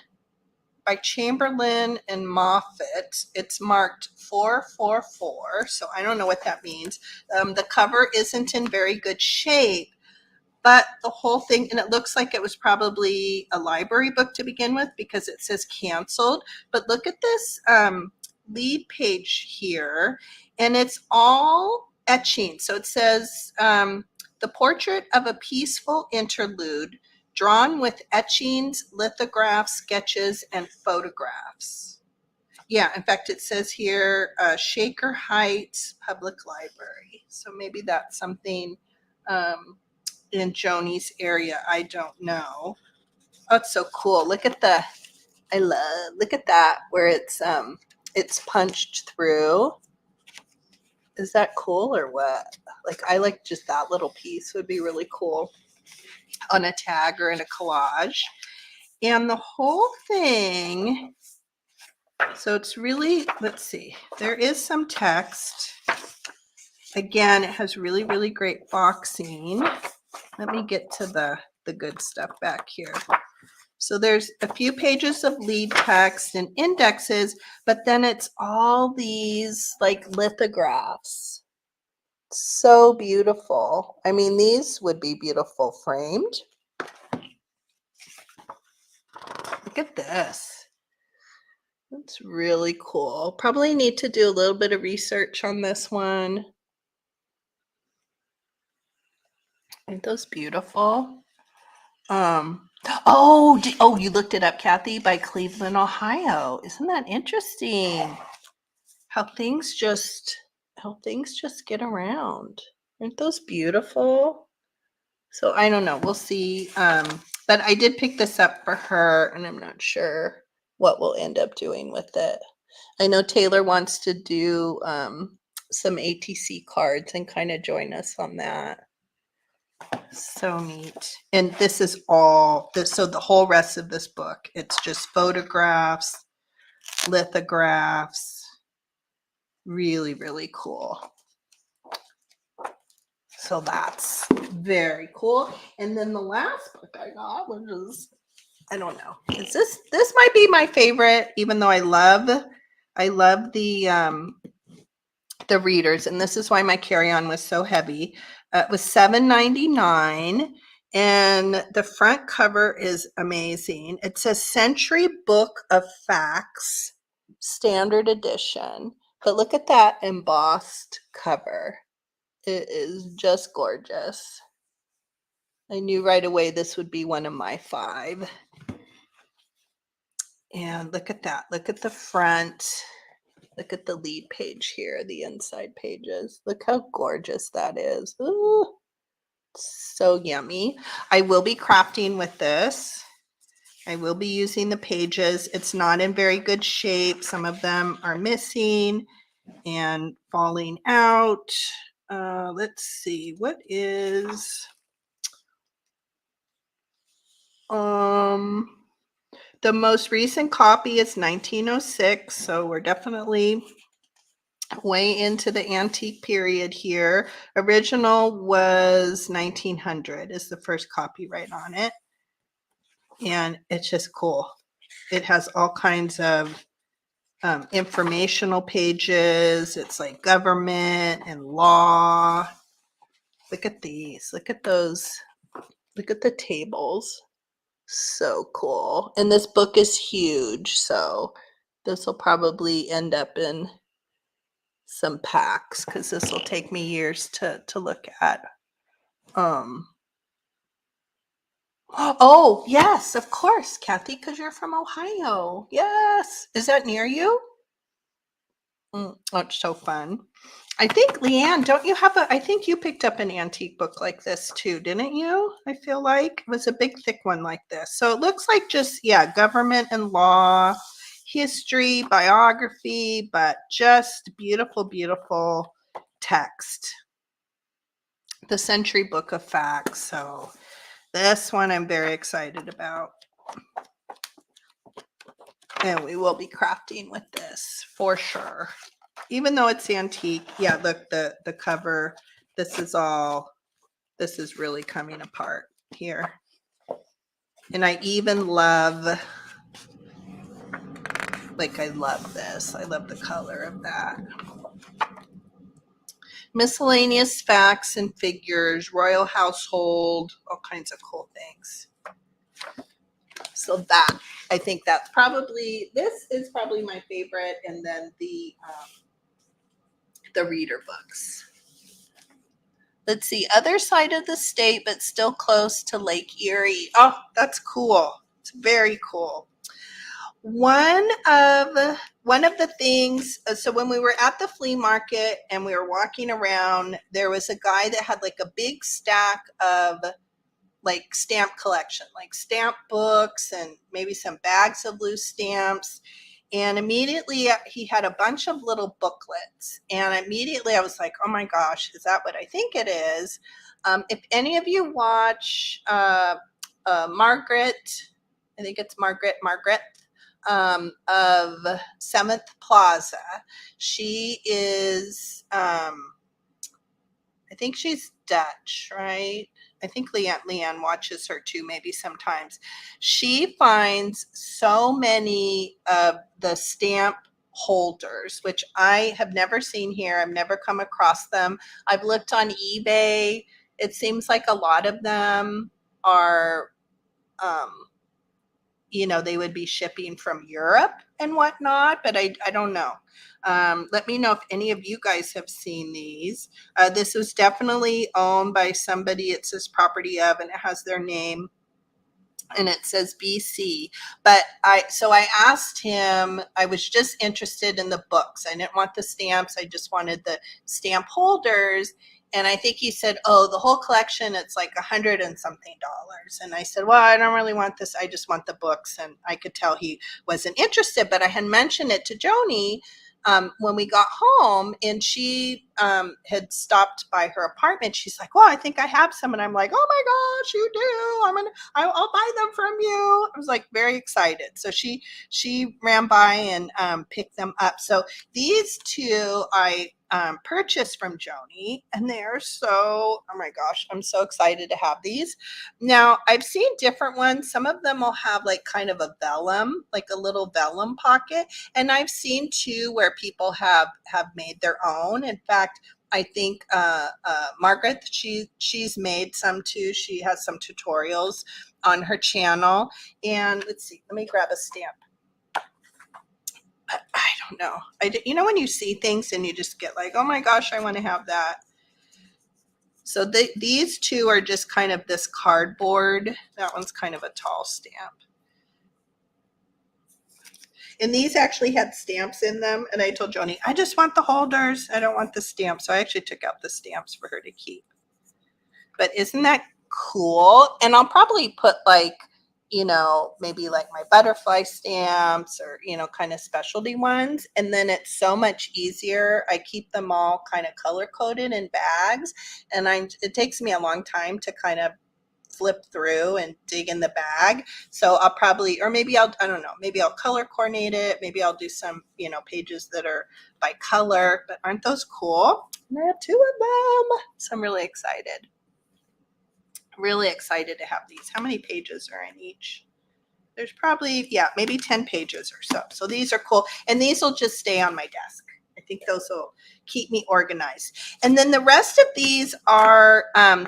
by Chamberlain and Moffat. It's marked 444, so I don't know what that means. The cover isn't in very good shape, but the whole thing, and it looks like it was probably a library book to begin with because it says canceled. But look at this lead page here, and it's all etching. So it says the portrait of a peaceful interlude drawn with etchings, lithographs, sketches, and photographs. Yeah, in fact, it says here Shaker Heights Public Library. So maybe that's something in Joni's area. I don't know. Oh, it's so cool. Look at look at that where it's punched through. Is that cool or what? Like, I like just that little piece would be really cool on a tag or in a collage. And the whole thing, so it's really, let's see, there is some text. Again, it has really, really great boxing. Let me get to the good stuff back here. So there's a few pages of lead text and indexes, but then it's all these like lithographs. So beautiful. I mean, these would be beautiful framed. Look at this. That's really cool. Probably need to do a little bit of research on this one. Aren't those beautiful? Oh, you looked it up, Kathy, by Cleveland, Ohio. Isn't that interesting? How things just get around. Aren't those beautiful? So I don't know. We'll see. But I did pick this up for her, and I'm not sure what we'll end up doing with it. I know Taylor wants to do some ATC cards and kind of join us on that. So neat. And this is all this, so the whole rest of this book, it's just photographs, lithographs. Really, really cool. So that's very cool. And then the last book I got, which is, I don't know, is this might be my favorite, even though I love the the readers, and this is why my carry-on was so heavy. It was $7.99, and the front cover is amazing. It says Century Book of Facts, standard edition. But look at that embossed cover. It is just gorgeous. I knew right away this would be one of my 5. And look at that. Look at the front. Look at the lead page here, the inside pages. Look how gorgeous that is. Ooh, so yummy. I will be crafting with this. I will be using the pages. It's not in very good shape. Some of them are missing and falling out. Let's see, what is the most recent copy is 1906, so we're definitely way into the antique period here. Original was 1900 is the first copyright on it. And it's just cool. It has all kinds of informational pages. It's like government and law. Look at these. Look at those. Look at the tables. So cool. And this book is huge, so this will probably end up in some packs because this will take me years to look at. Oh yes, of course, Kathy, because you're from Ohio. Yes. Is that near you? That's so fun. I think, Leanne, don't you have I think you picked up an antique book like this too, didn't you? I feel like it was a big, thick one like this. So it looks like just, yeah, government and law, history, biography, but just beautiful, beautiful text. The Century Book of Facts. So this one I'm very excited about. And we will be crafting with this for sure. Even though it's antique, yeah, look, the cover, this is really coming apart here. And I even love, like, I love this. I love the color of that. Miscellaneous facts and figures, royal household, all kinds of cool things. So that, I think that's probably, this is probably my favorite. And then the reader books. Let's see, other side of the state, but still close to Lake Erie. Oh, that's cool. It's very cool. One of the things, so when we were at the flea market and we were walking around, there was a guy that had like a big stack of like stamp collection, like stamp books and maybe some bags of loose stamps. And immediately he had a bunch of little booklets. And immediately I was like, oh my gosh, is that what I think it is? If any of you watch Margaret, I think it's Margaret, of 7th Plaza. She is, I think she's Dutch, right? I think Leanne watches her too, maybe sometimes. She finds so many of the stamp holders, which I have never seen here. I've never come across them. I've looked on eBay. It seems like a lot of them are, they would be shipping from Europe and whatnot, but I don't know. Let me know if any of you guys have seen these. This was definitely owned by somebody. It says property of, and it has their name, and it says BC. But I asked him, I was just interested in the books. I didn't want the stamps. I just wanted the stamp holders. And I think he said, oh, the whole collection, it's like $100 and something. And I said, well, I don't really want this. I just want the books. And I could tell he wasn't interested, but I had mentioned it to Joni when we got home, and she had stopped by her apartment. She's like, well, I think I have some. And I'm like, oh my gosh, you do. I'll buy them from you. I was like very excited. So she ran by and picked them up. So these two I purchased from Joni, and they're so, oh my gosh, I'm so excited to have these. Now I've seen different ones. Some of them will have like kind of a vellum, like a little vellum pocket. And I've seen too where people have made their own. In fact, I think Margaret, she's made some too. She has some tutorials on her channel. And let's see, let me grab a stamp. I don't know. You know when you see things and you just get like, oh my gosh, I want to have that. So these two are just kind of this cardboard. That one's kind of a tall stamp. And these actually had stamps in them. And I told Joni, I just want the holders. I don't want the stamps. So I actually took out the stamps for her to keep. But isn't that cool? And I'll probably put like, you know, maybe like my butterfly stamps or, you know, kind of specialty ones. And then it's so much easier. I keep them all kind of color coded in bags. And it takes me a long time to kind of flip through and dig in the bag. So I'll probably, or maybe I don't know, maybe I'll color coordinate it. Maybe I'll do some, you know, pages that are by color, but aren't those cool? And I have two of them. So I'm really excited. Really excited to have these. How many pages are in each? There's probably, yeah, maybe 10 pages or so. So these are cool. And these will just stay on my desk. I think those will keep me organized. And then the rest of these are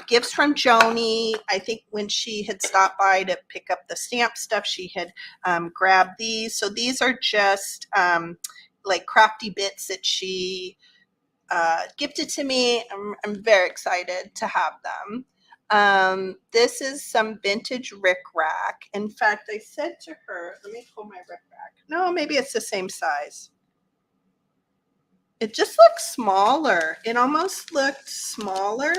gifts from Joni. I think when she had stopped by to pick up the stamp stuff, she had grabbed these. So these are just like crafty bits that she gifted to me. I'm very excited to have them. This is some vintage rickrack. In fact, I said to her, let me pull my rickrack. No, maybe it's the same size. It just looks smaller. It almost looked smaller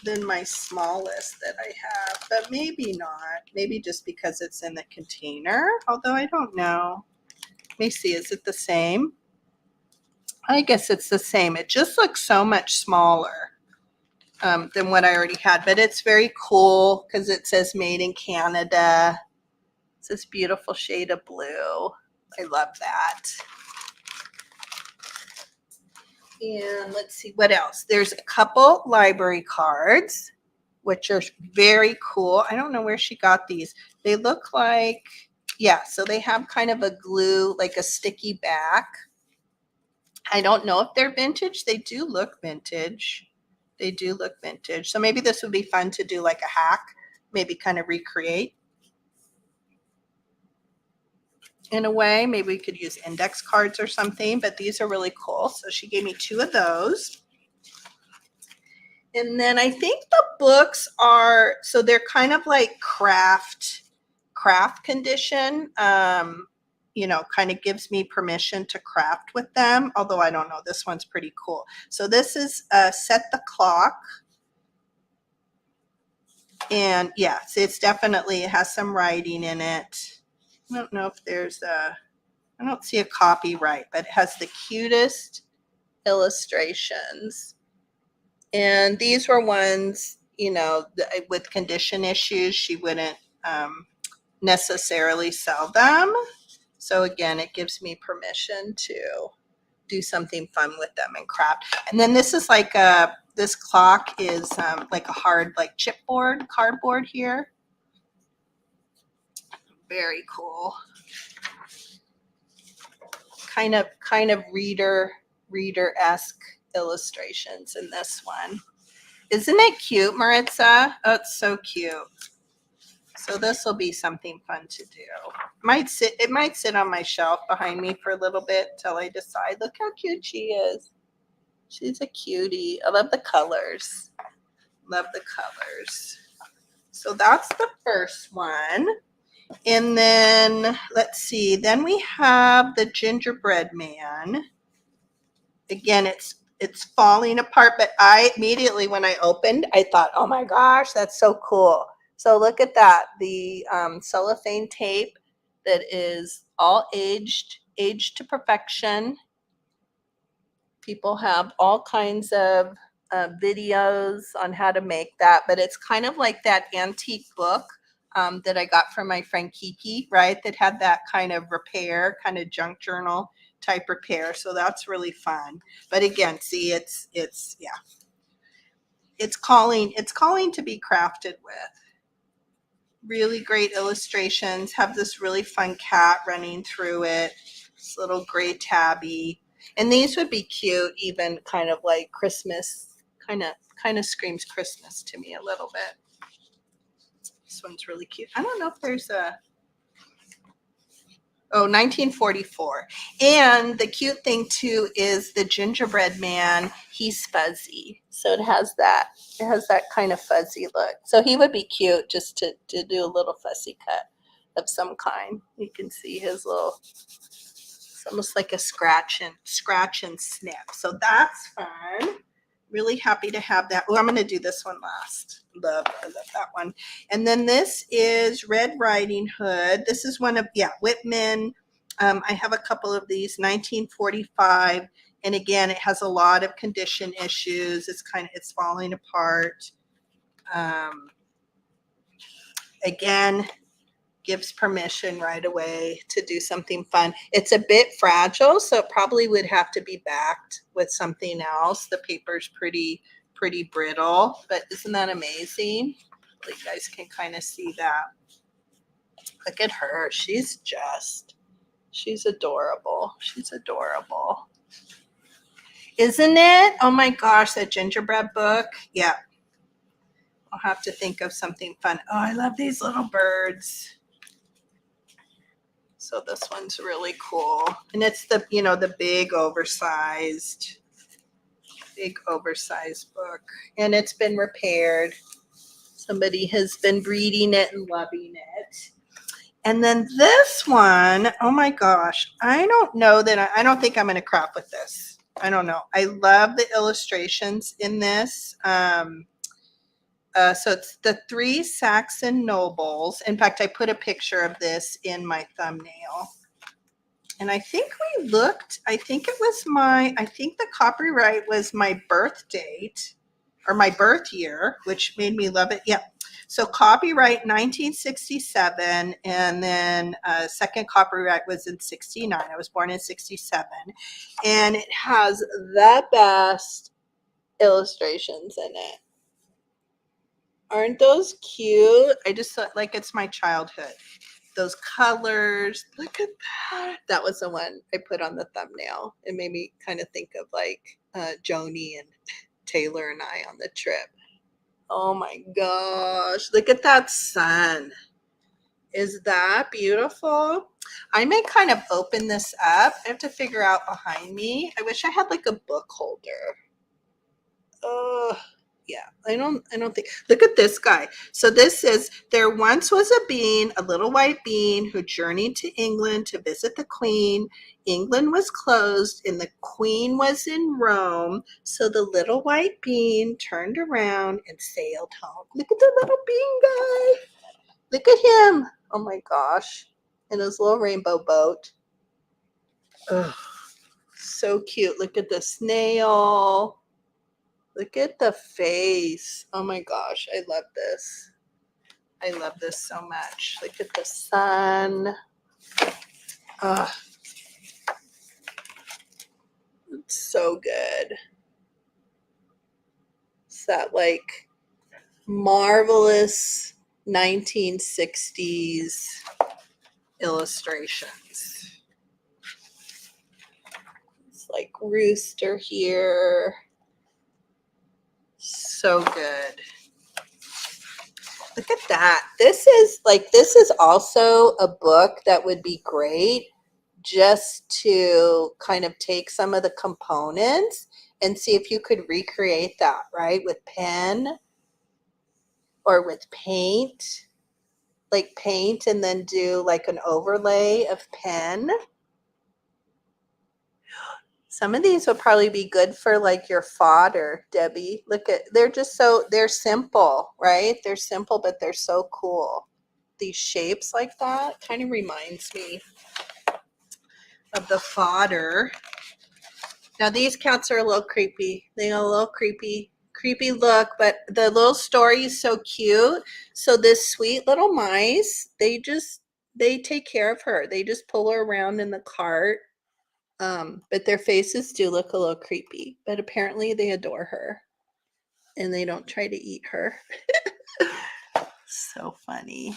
than my smallest that I have, but maybe not. Maybe just because it's in the container, although I don't know. Let me see, is it the same? I guess it's the same. It just looks so much smaller than what I already had, but it's very cool because it says made in Canada. It's this beautiful shade of blue. I love that. And let's see what else. There's a couple library cards, which are very cool. I don't know where she got these. They look like, yeah, so they have kind of a glue, like a sticky back. I don't know if they're vintage. They do look vintage. They do look vintage. So maybe this would be fun to do like a hack, maybe kind of recreate. In a way, maybe we could use index cards or something, but these are really cool. So she gave me two of those. And then I think the books are, so they're kind of like craft condition. You know, kind of gives me permission to craft with them, although I don't know, this one's pretty cool. So this is Set the Clock. And yeah, so it's definitely, it has some writing in it. I don't know if there's I don't see a copyright, but it has the cutest illustrations. And these were ones, you know, with condition issues, she wouldn't necessarily sell them. So again, it gives me permission to do something fun with them and craft. And then this is like this clock is like a hard, like chipboard, cardboard here. Very cool. Kind of reader-esque illustrations in this one. Isn't it cute, Maritza? Oh, it's so cute. So this will be something fun to do. It might sit on my shelf behind me for a little bit till I decide. Look how cute she is. She's a cutie. I love the colors. Love the colors. So that's the first one. And then let's see. Then we have the gingerbread man. Again, it's falling apart, but I immediately, when I opened, I thought, oh my gosh, that's so cool. So look at that, the cellophane tape that is all aged to perfection. People have all kinds of videos on how to make that, but it's kind of like that antique book that I got from my friend Kiki, right? That had that kind of repair, kind of junk journal type repair. So that's really fun. But again, see, it's yeah, it's calling to be crafted with. Really great illustrations. Have this really fun cat running through it. This little gray tabby. And these would be cute, even kind of like Christmas, kind of screams Christmas to me a little bit. This one's really cute. I don't know if there's a, oh, 1944. And the cute thing too is the gingerbread man, he's fuzzy. So it has that kind of fuzzy look. So he would be cute just to do a little fussy cut of some kind. You can see his little, it's almost like a scratch and snip. So that's fun. Really happy to have that. Oh, I'm going to do this one last. I love that one. And then this is Red Riding Hood. This is one of, yeah, Whitman. I have a couple of these, 1945. And again, it has a lot of condition issues. It's falling apart. Again, gives permission right away to do something fun. It's a bit fragile, so it probably would have to be backed with something else. The paper's pretty brittle, but isn't that amazing? You guys can kind of see that. Look at her. She's adorable. She's adorable. Isn't it? Oh my gosh, that gingerbread book. Yeah. I'll have to think of something fun. Oh, I love these little birds. So this one's really cool. And it's the, the big oversized book. And it's been repaired. Somebody has been reading it and loving it. And then this one, oh my gosh, I don't know that I don't think I'm going to craft with this. I don't know. I love the illustrations in this. So it's the 3 Saxon nobles. In fact, I put a picture of this in my thumbnail. And I think I think the copyright was my birth date or my birth year, which made me love it. Yeah. So copyright 1967, and then second copyright was in 69. I was born in 67. And it has the best illustrations in it. Aren't those cute? I just thought like it's my childhood. Those colors. Look at that. That was the one I put on the thumbnail. It made me kind of think of like Joni and Taylor and I on the trip. Oh my gosh. Look at that sun. Is that beautiful? I may kind of open this up. I have to figure out behind me. I wish I had like a book holder. Oh. Yeah, I don't think. Look at this guy. So this is, there once was a little white bean who journeyed to England to visit the Queen. England was closed and the Queen was in Rome. So the little white bean turned around and sailed home. Look at the little bean guy. Look at him. Oh my gosh. In his little rainbow boat. Oh, so cute. Look at the snail. Look at the face. Oh my gosh, I love this. I love this so much. Look at the sun. It's so good. It's that like marvelous 1960s illustrations. It's like rooster here. So good. Look at that. This is also a book that would be great just to kind of take some of the components and see if you could recreate that, right? With pen or with paint. Like paint and then do like an overlay of pen. Some of these would probably be good for like your fodder, Debbie. Look at, they're simple, right? They're simple, but they're so cool. These shapes like that kind of reminds me of the fodder Now these cats are a little creepy. They got a little creepy look, but the little story is so cute. So this sweet little mice, they take care of her. They just pull her around in the cart. But their faces do look a little creepy, but apparently they adore her and they don't try to eat her. So funny.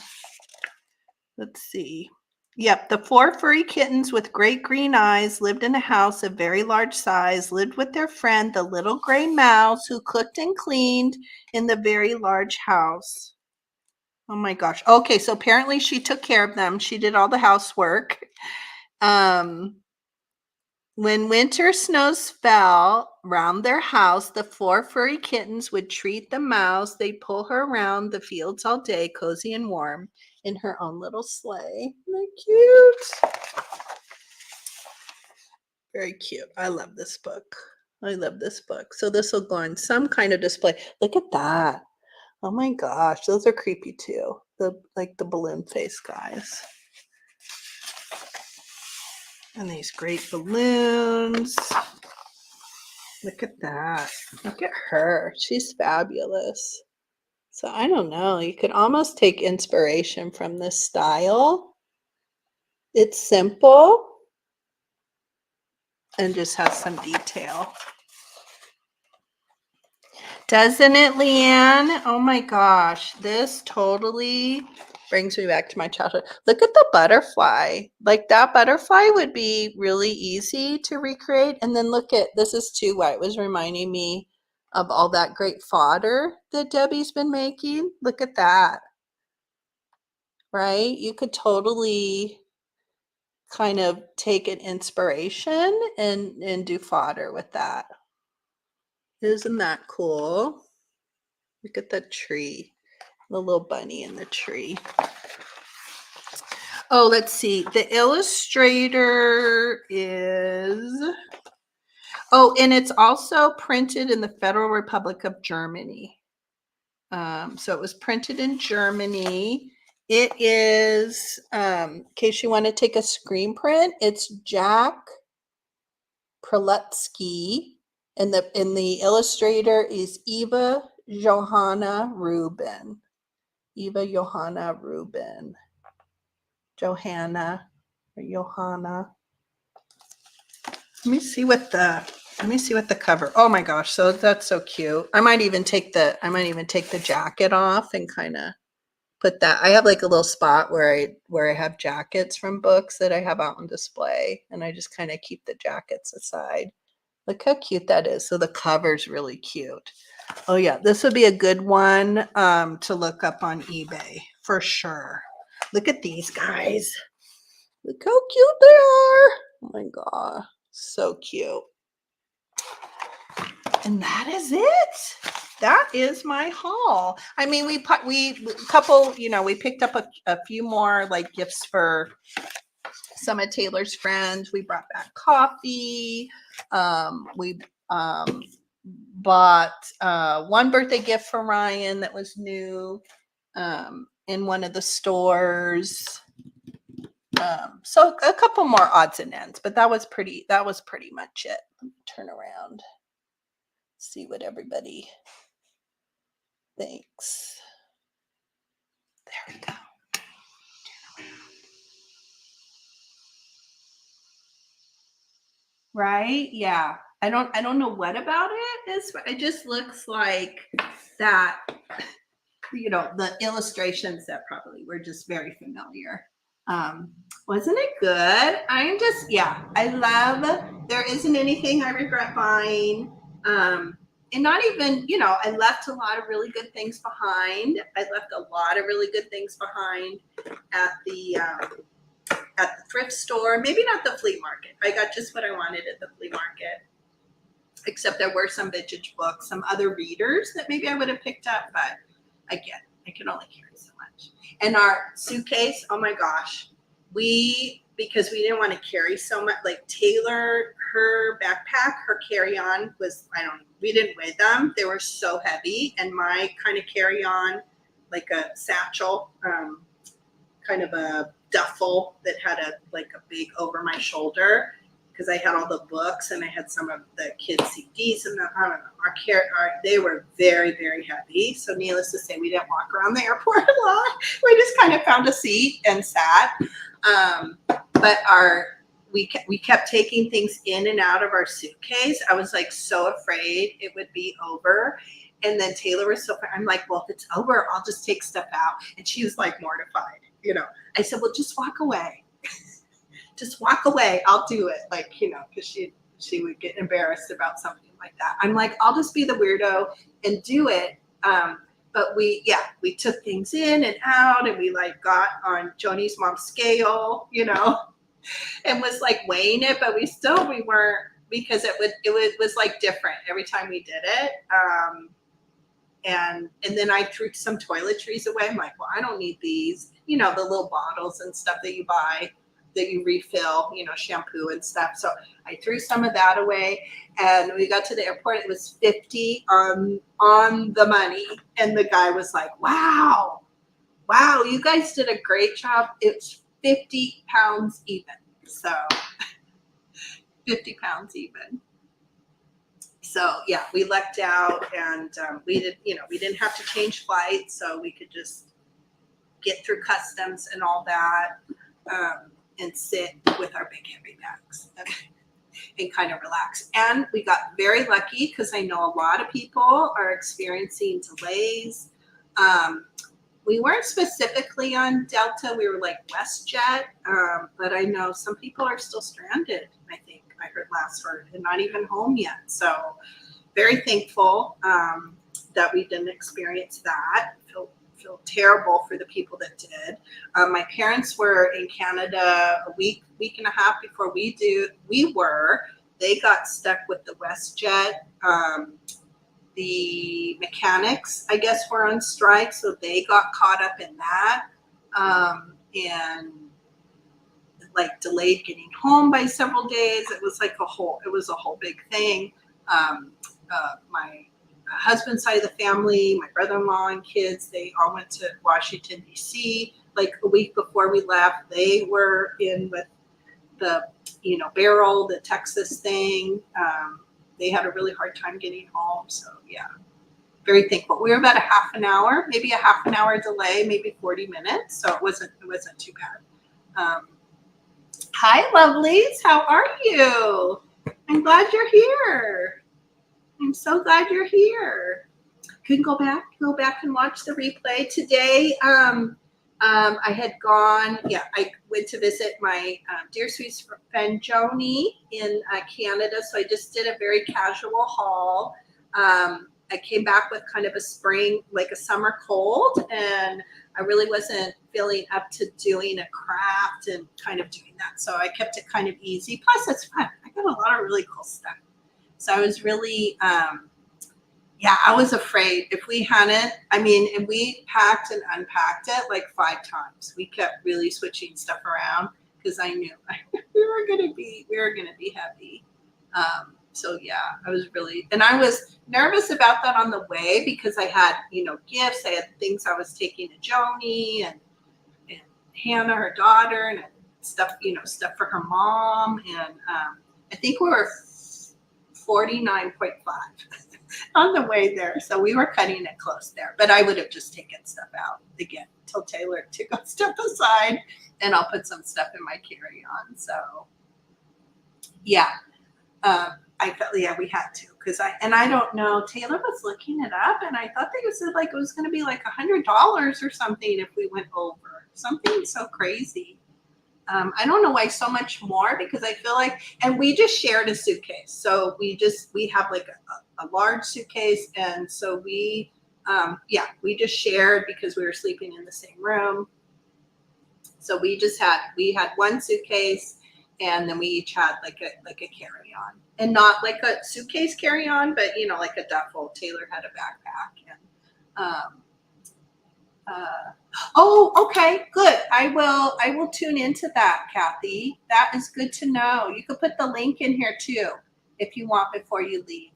Let's see. Yep, the 4 furry kittens with great green eyes lived in a house of very large size, lived with their friend, the little gray mouse, who cooked and cleaned in the very large house. Oh my gosh. Okay, so apparently she took care of them. She did all the housework. When winter snows fell round their house, the 4 furry kittens would treat the mouse. They'd pull her around the fields all day, cozy and warm, in her own little sleigh. Isn't that cute? Very cute. I love this book. I love this book. So this will go on some kind of display. Look at that. Oh my gosh, those are creepy too. The balloon face guys. And these great balloons. Look at that. Look at her. She's fabulous. So I don't know. You could almost take inspiration from this style. It's simple and just has some detail. Doesn't it, Leanne? Oh my gosh. This totally brings me back to my childhood. Look at the butterfly. Like that butterfly would be really easy to recreate. And then look at, this is too what it was reminding me of all that great fodder that Debbie's been making. Look at that. Right? You could totally kind of take an inspiration and do fodder with that. Isn't that cool? Look at the tree. The little bunny in the tree. Oh, let's see. The illustrator is, oh, and it's also printed in the Federal Republic of Germany. So it was printed in Germany. It is, in case you want to take a screen print, it's Jack Prelutsky, and the illustrator is Eva Johanna Rubin. Eva Johanna Rubin. Johanna or Johanna. Let me see what the cover. Oh my gosh, so that's so cute. I might even take the jacket off and kind of put that. I have like a little spot where I have jackets from books that I have out on display, and I just kind of keep the jackets aside. Look how cute that is. So the cover's really cute. Oh yeah, this would be a good one to look up on eBay for sure. Look at these guys. Look how cute they are. Oh my god, so cute. And that is it. That is my haul. I mean, we picked up a few more like gifts for some of Taylor's friends. We brought back coffee. We bought one birthday gift for Ryan that was new in one of the stores. So a couple more odds and ends, but that was pretty much it. Let me turn around, see what everybody thinks. There we go. Right? Yeah. I don't know what about it is. It just looks like that, the illustrations that probably were just very familiar. Wasn't it good? I love, there isn't anything I regret buying. And not even, I left a lot of really good things behind. I left a lot of really good things behind at the thrift store. Maybe not the flea market. I got just what I wanted at the flea market. Except there were some vintage books, some other readers that maybe I would have picked up, but again, I can only carry so much. And our suitcase, oh my gosh, because we didn't want to carry so much, like Taylor, her backpack, her carry-on was, we didn't weigh them. They were so heavy. And my kind of carry-on, like a satchel, kind of a duffel that had a big over my shoulder, because I had all the books and I had some of the kids' CDs and I don't know, they were very, very heavy. So needless to say, we didn't walk around the airport a lot. We just kind of found a seat and sat. But we kept taking things in and out of our suitcase. I was like so afraid it would be over. And then Taylor was so, I'm like, well, if it's over, I'll just take stuff out. And she was like mortified, you know. I said, well, just walk away. Just walk away. I'll do it. Like, you know, because she would get embarrassed about something like that. I'm like, I'll just be the weirdo and do it. But we took things in and out and we like got on Joni's mom's scale, you know, and was like weighing it, but we weren't, because it was like different every time we did it. And then I threw some toiletries away. I'm like, well, I don't need these, you know, the little bottles and stuff that you buy that you refill, you know, shampoo and stuff. So I threw some of that away and we got to the airport. It was 50 on the money. And the guy was like, wow, you guys did a great job. It's 50 pounds even. So 50 pounds even. So yeah, we lucked out and we didn't have to change flights. So we could just get through customs and all that. And sit with our big heavy bags and kind of relax. And we got very lucky because I know a lot of people are experiencing delays. We weren't specifically on Delta. We were like WestJet, but I know some people are still stranded, I think I heard last word, and not even home yet. So very thankful that we didn't experience that. Feel terrible for the people that did. My parents were in Canada a week and a half before we were. They got stuck with the WestJet. The mechanics, I guess, were on strike, so they got caught up in that, and like delayed getting home by several days. It was like a whole big thing. My husband's side of the family, my brother-in-law and kids, they all went to Washington, D.C. Like a week before we left. They were in with the, you know, Barrel, the Texas thing. They had a really hard time getting home. So yeah, very thankful. We were about maybe a half an hour delay, maybe 40 minutes. So it wasn't too bad. Hi, lovelies. How are you? I'm glad you're here. I'm so glad you're here. You can go back and watch the replay. Today, I had gone, I went to visit my dear sweet friend Joni in Canada. So I just did a very casual haul. I came back with kind of a spring, like a summer cold, and I really wasn't feeling up to doing a craft and kind of doing that. So I kept it kind of easy. Plus, it's fun. I got a lot of really cool stuff. So I was really, I was afraid if we hadn't, and we packed and unpacked it like 5 times. We kept really switching stuff around because I knew we were going to be heavy. So yeah, I was nervous about that on the way because I had, you know, gifts. I had things I was taking to Joni and Hannah, her daughter, and stuff for her mom. And I think we were 49.5 on the way there. So we were cutting it close there, but I would have just taken stuff out again, tell Taylor to go step aside and I'll put some stuff in my carry-on. So yeah, I felt, we had to, I don't know, Taylor was looking it up and I thought they said like it was going to be like $100 or something if we went over, something so crazy. I don't know why so much more, because I feel like, and we just shared a suitcase. So we have like a large suitcase. And so we just shared because we were sleeping in the same room. So we had one suitcase and then we each had like a carry-on, and not like a suitcase carry-on, but you know, like a duffel. Taylor had a backpack and, oh, okay, good. I will tune into that, Kathy. That is good to know. You could put the link in here too, if you want, before you leave.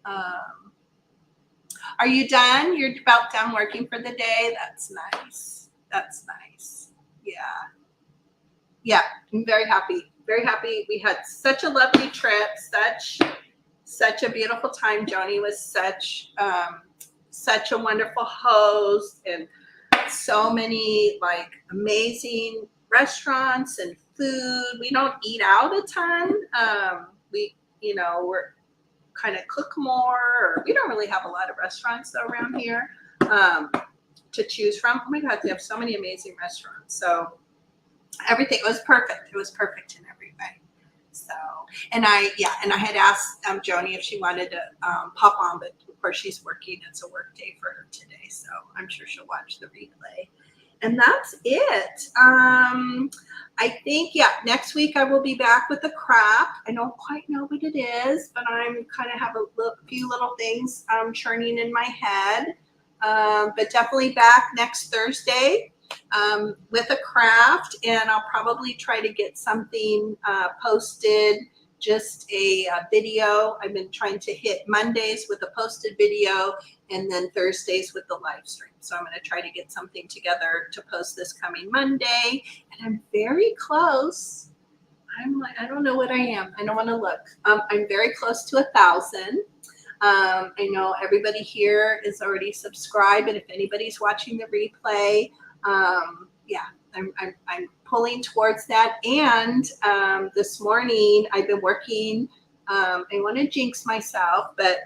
Are you done? You're about done working for the day? That's nice. Yeah. Yeah, I'm very happy. very happy. We had such a lovely trip, such a beautiful time. Joni was such a wonderful host, and so many like amazing restaurants and food. We don't eat out a ton. We're kind of cook more, or we don't really have a lot of restaurants though around here to choose from. Oh my God, they have so many amazing restaurants. So everything was perfect. It was perfect in every way. So, and I had asked Joni if she wanted to pop on, but of course she's working. It's a work day for her today, so I'm sure she'll watch the replay. And that's it. I think, next week I will be back with the craft. I don't quite know what it is, but I'm kind of have a few little things churning in my head. But definitely back next Thursday with a craft, and I'll probably try to get something posted, just a video. I've been trying to hit Mondays with a posted video and then Thursdays with the live stream. So I'm going to try to get something together to post this coming Monday, and I'm very close. I'm like, I don't know what I am. I don't want to look. I'm very close to 1,000. I know everybody here is already subscribed, and if anybody's watching the replay, I'm pulling towards that. And this morning I've been working. I want to jinx myself, but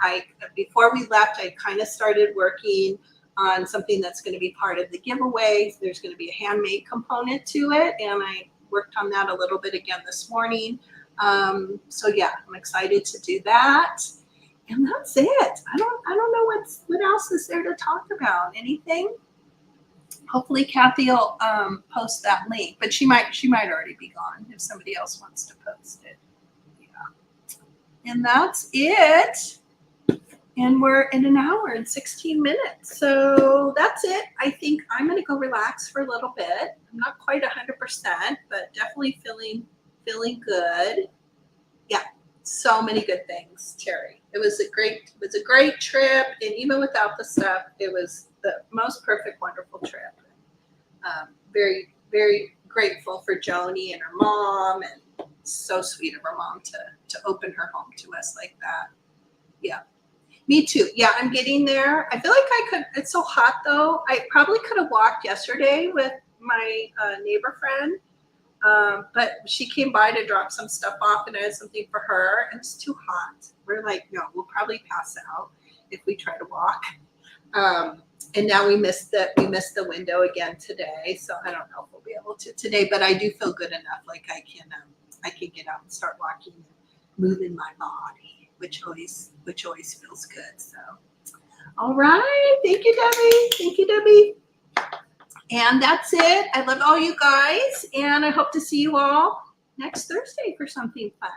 before we left, I kind of started working on something that's going to be part of the giveaway. There's going to be a handmade component to it, and I worked on that a little bit again this morning. I'm excited to do that. And that's it. I don't know what else is there to talk about. Anything? Hopefully Kathy will post that link, but she might already be gone if somebody else wants to post it. Yeah. And that's it. And we're in an hour and 16 minutes. So that's it. I think I'm going to go relax for a little bit. I'm not quite 100%, but definitely feeling good. Yeah. So many good things, Terry. It was a great trip, and even without the stuff, it was the most perfect, wonderful trip. Very, very grateful for Joni and her mom, and so sweet of her mom to open her home to us like that. Yeah, me too. Yeah, I'm getting there. I feel like it's so hot though. I probably could have walked yesterday with my neighbor friend. But she came by to drop some stuff off, and I had something for her, and it's too hot. We're like, no, we'll probably pass out if we try to walk. And now we missed the window again today, so I don't know if we'll be able to today. But I do feel good enough, like I can get out and start walking and moving my body, which always feels good. So, all right, thank you, Debbie. And that's it. I love all you guys, and I hope to see you all next Thursday for something fun.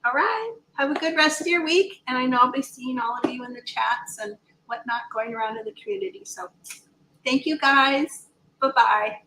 All right. Have a good rest of your week, and I know I'll be seeing all of you in the chats and whatnot going around in the community. So thank you, guys. Bye-bye.